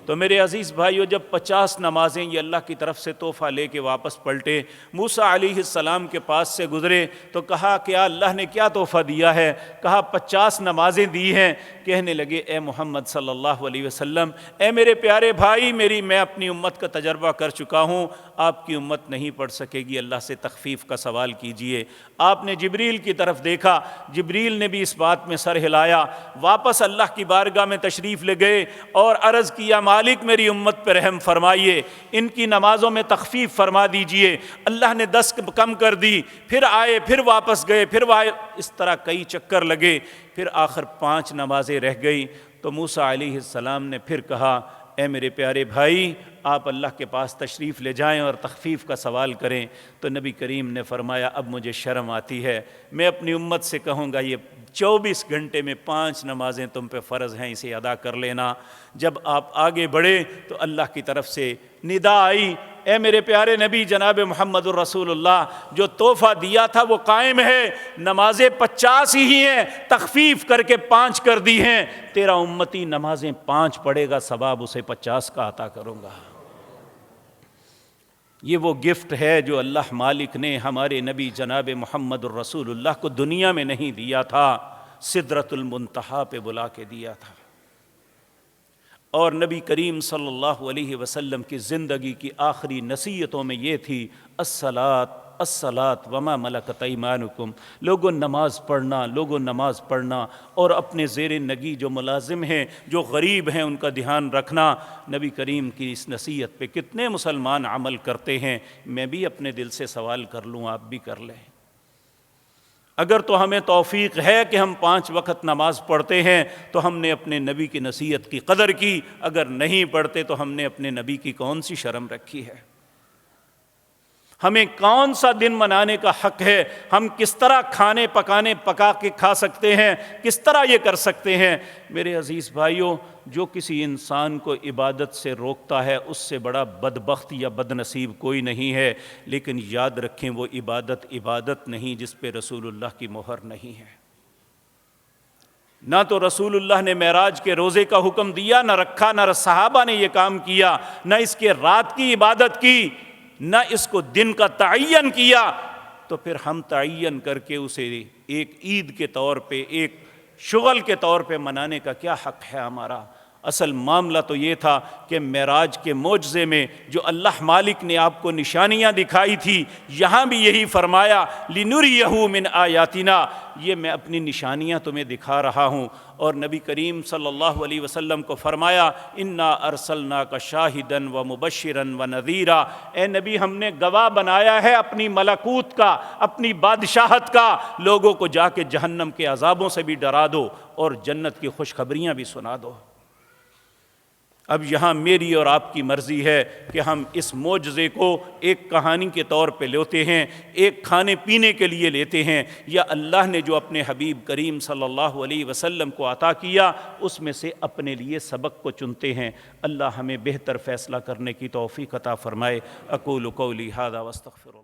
تو میرے عزیز بھائیو، جب 50 نمازیں یہ اللہ کی طرف سے تحفہ لے کے واپس پلٹے، موسیٰ علیہ السلام کے پاس سے گزرے تو کہا کیا اللہ نے کیا تحفہ دیا ہے؟ کہا 50 نمازیں دی ہیں۔ کہنے لگے اے محمد صلی اللہ علیہ وسلم، اے میرے پیارے بھائی، میں اپنی امت کا تجربہ کر چکا ہوں، آپ کی امت نہیں پڑھ سکے گی، اللہ سے تخفیف کا سوال کیجئے۔ آپ نے جبریل کی طرف دیکھا، جبریل نے بھی اس بات میں سر ہلایا، واپس اللہ کی بارگاہ میں تشریف لے گئے اور عرض کیا مالک میری امت پہ رحم فرمائیے، ان کی نمازوں میں تخفیف فرما دیجئے۔ اللہ نے 10 کم کر دی، پھر آئے، پھر واپس گئے، پھر اس طرح کئی چکر لگے، پھر آخر 5 نمازیں رہ گئی۔ تو موسیٰ علیہ السلام نے پھر کہا اے میرے پیارے بھائی، آپ اللہ کے پاس تشریف لے جائیں اور تخفیف کا سوال کریں۔ تو نبی کریم نے فرمایا اب مجھے شرم آتی ہے، میں اپنی امت سے کہوں گا یہ 24 گھنٹے میں 5 نمازیں تم پہ فرض ہیں، اسے ادا کر لینا۔ جب آپ آگے بڑھے تو اللہ کی طرف سے ندا آئی، اے میرے پیارے نبی جناب محمد الرسول اللہ، جو تحفہ دیا تھا وہ قائم ہے، نمازیں 50 ہی ہیں، تخفیف کر کے 5 کر دی ہیں، تیرا امتی نمازیں 5 پڑھے گا، ثواب اسے 50 کا عطا کروں گا۔ یہ وہ گفٹ ہے جو اللہ مالک نے ہمارے نبی جناب محمد الرسول اللہ کو دنیا میں نہیں دیا تھا، سدرۃ المنتہا پہ بلا کے دیا تھا۔ اور نبی کریم صلی اللہ علیہ وسلم کی زندگی کی آخری نصیحتوں میں یہ تھی الصلاۃ الصلاۃ وما ملکت ایمانکم، لوگوں نماز پڑھنا، لوگوں نماز پڑھنا، اور اپنے زیر نگی جو ملازم ہیں، جو غریب ہیں، ان کا دھیان رکھنا۔ نبی کریم کی اس نصیحت پہ کتنے مسلمان عمل کرتے ہیں؟ میں بھی اپنے دل سے سوال کر لوں، آپ بھی کر لیں۔ اگر تو ہمیں توفیق ہے کہ ہم 5 وقت نماز پڑھتے ہیں تو ہم نے اپنے نبی کی نصیحت کی قدر کی، اگر نہیں پڑھتے تو ہم نے اپنے نبی کی کون سی شرم رکھی ہے؟ ہمیں کون سا دن منانے کا حق ہے؟ ہم کس طرح کھانے پکا کے کھا سکتے ہیں؟ کس طرح یہ کر سکتے ہیں؟ میرے عزیز بھائیوں، جو کسی انسان کو عبادت سے روکتا ہے اس سے بڑا بدبخت یا بد نصیب کوئی نہیں ہے، لیکن یاد رکھیں وہ عبادت نہیں جس پہ رسول اللہ کی مہر نہیں ہے۔ نہ تو رسول اللہ نے معراج کے روزے کا حکم دیا، نہ رکھا، نہ صحابہ نے یہ کام کیا، نہ اس کے رات کی عبادت کی، نہ اس کو دن کا تعین کیا، تو پھر ہم تعین کر کے اسے ایک عید کے طور پہ، ایک شغل کے طور پہ منانے کا کیا حق ہے ہمارا؟ اصل معاملہ تو یہ تھا کہ معراج کے معجزے میں جو اللہ مالک نے آپ کو نشانیاں دکھائی تھی، یہاں بھی یہی فرمایا لِنُرِيَهُ مِنْ آیاتنا، یہ میں اپنی نشانیاں تمہیں دکھا رہا ہوں۔ اور نبی کریم صلی اللہ علیہ وسلم کو فرمایا اِنَّا أَرْسَلْنَاكَ شَاهِدًا وَمُبَشِّرًا وَنَذِيرًا، اے نبی ہم نے گواہ بنایا ہے اپنی ملکوت کا، اپنی بادشاہت کا، لوگوں کو جا کے جہنم کے عذابوں سے بھی ڈرا دو اور جنت کی خوشخبریاں بھی سنا دو۔ اب یہاں میری اور آپ کی مرضی ہے کہ ہم اس معجزے کو ایک کہانی کے طور پہ لیتے ہیں، ایک کھانے پینے کے لیے لیتے ہیں، یا اللہ نے جو اپنے حبیب کریم صلی اللہ علیہ وسلم کو عطا کیا اس میں سے اپنے لیے سبق کو چنتے ہیں۔ اللہ ہمیں بہتر فیصلہ کرنے کی توفیق عطا فرمائے۔ اقول قولی ھذا واستغفر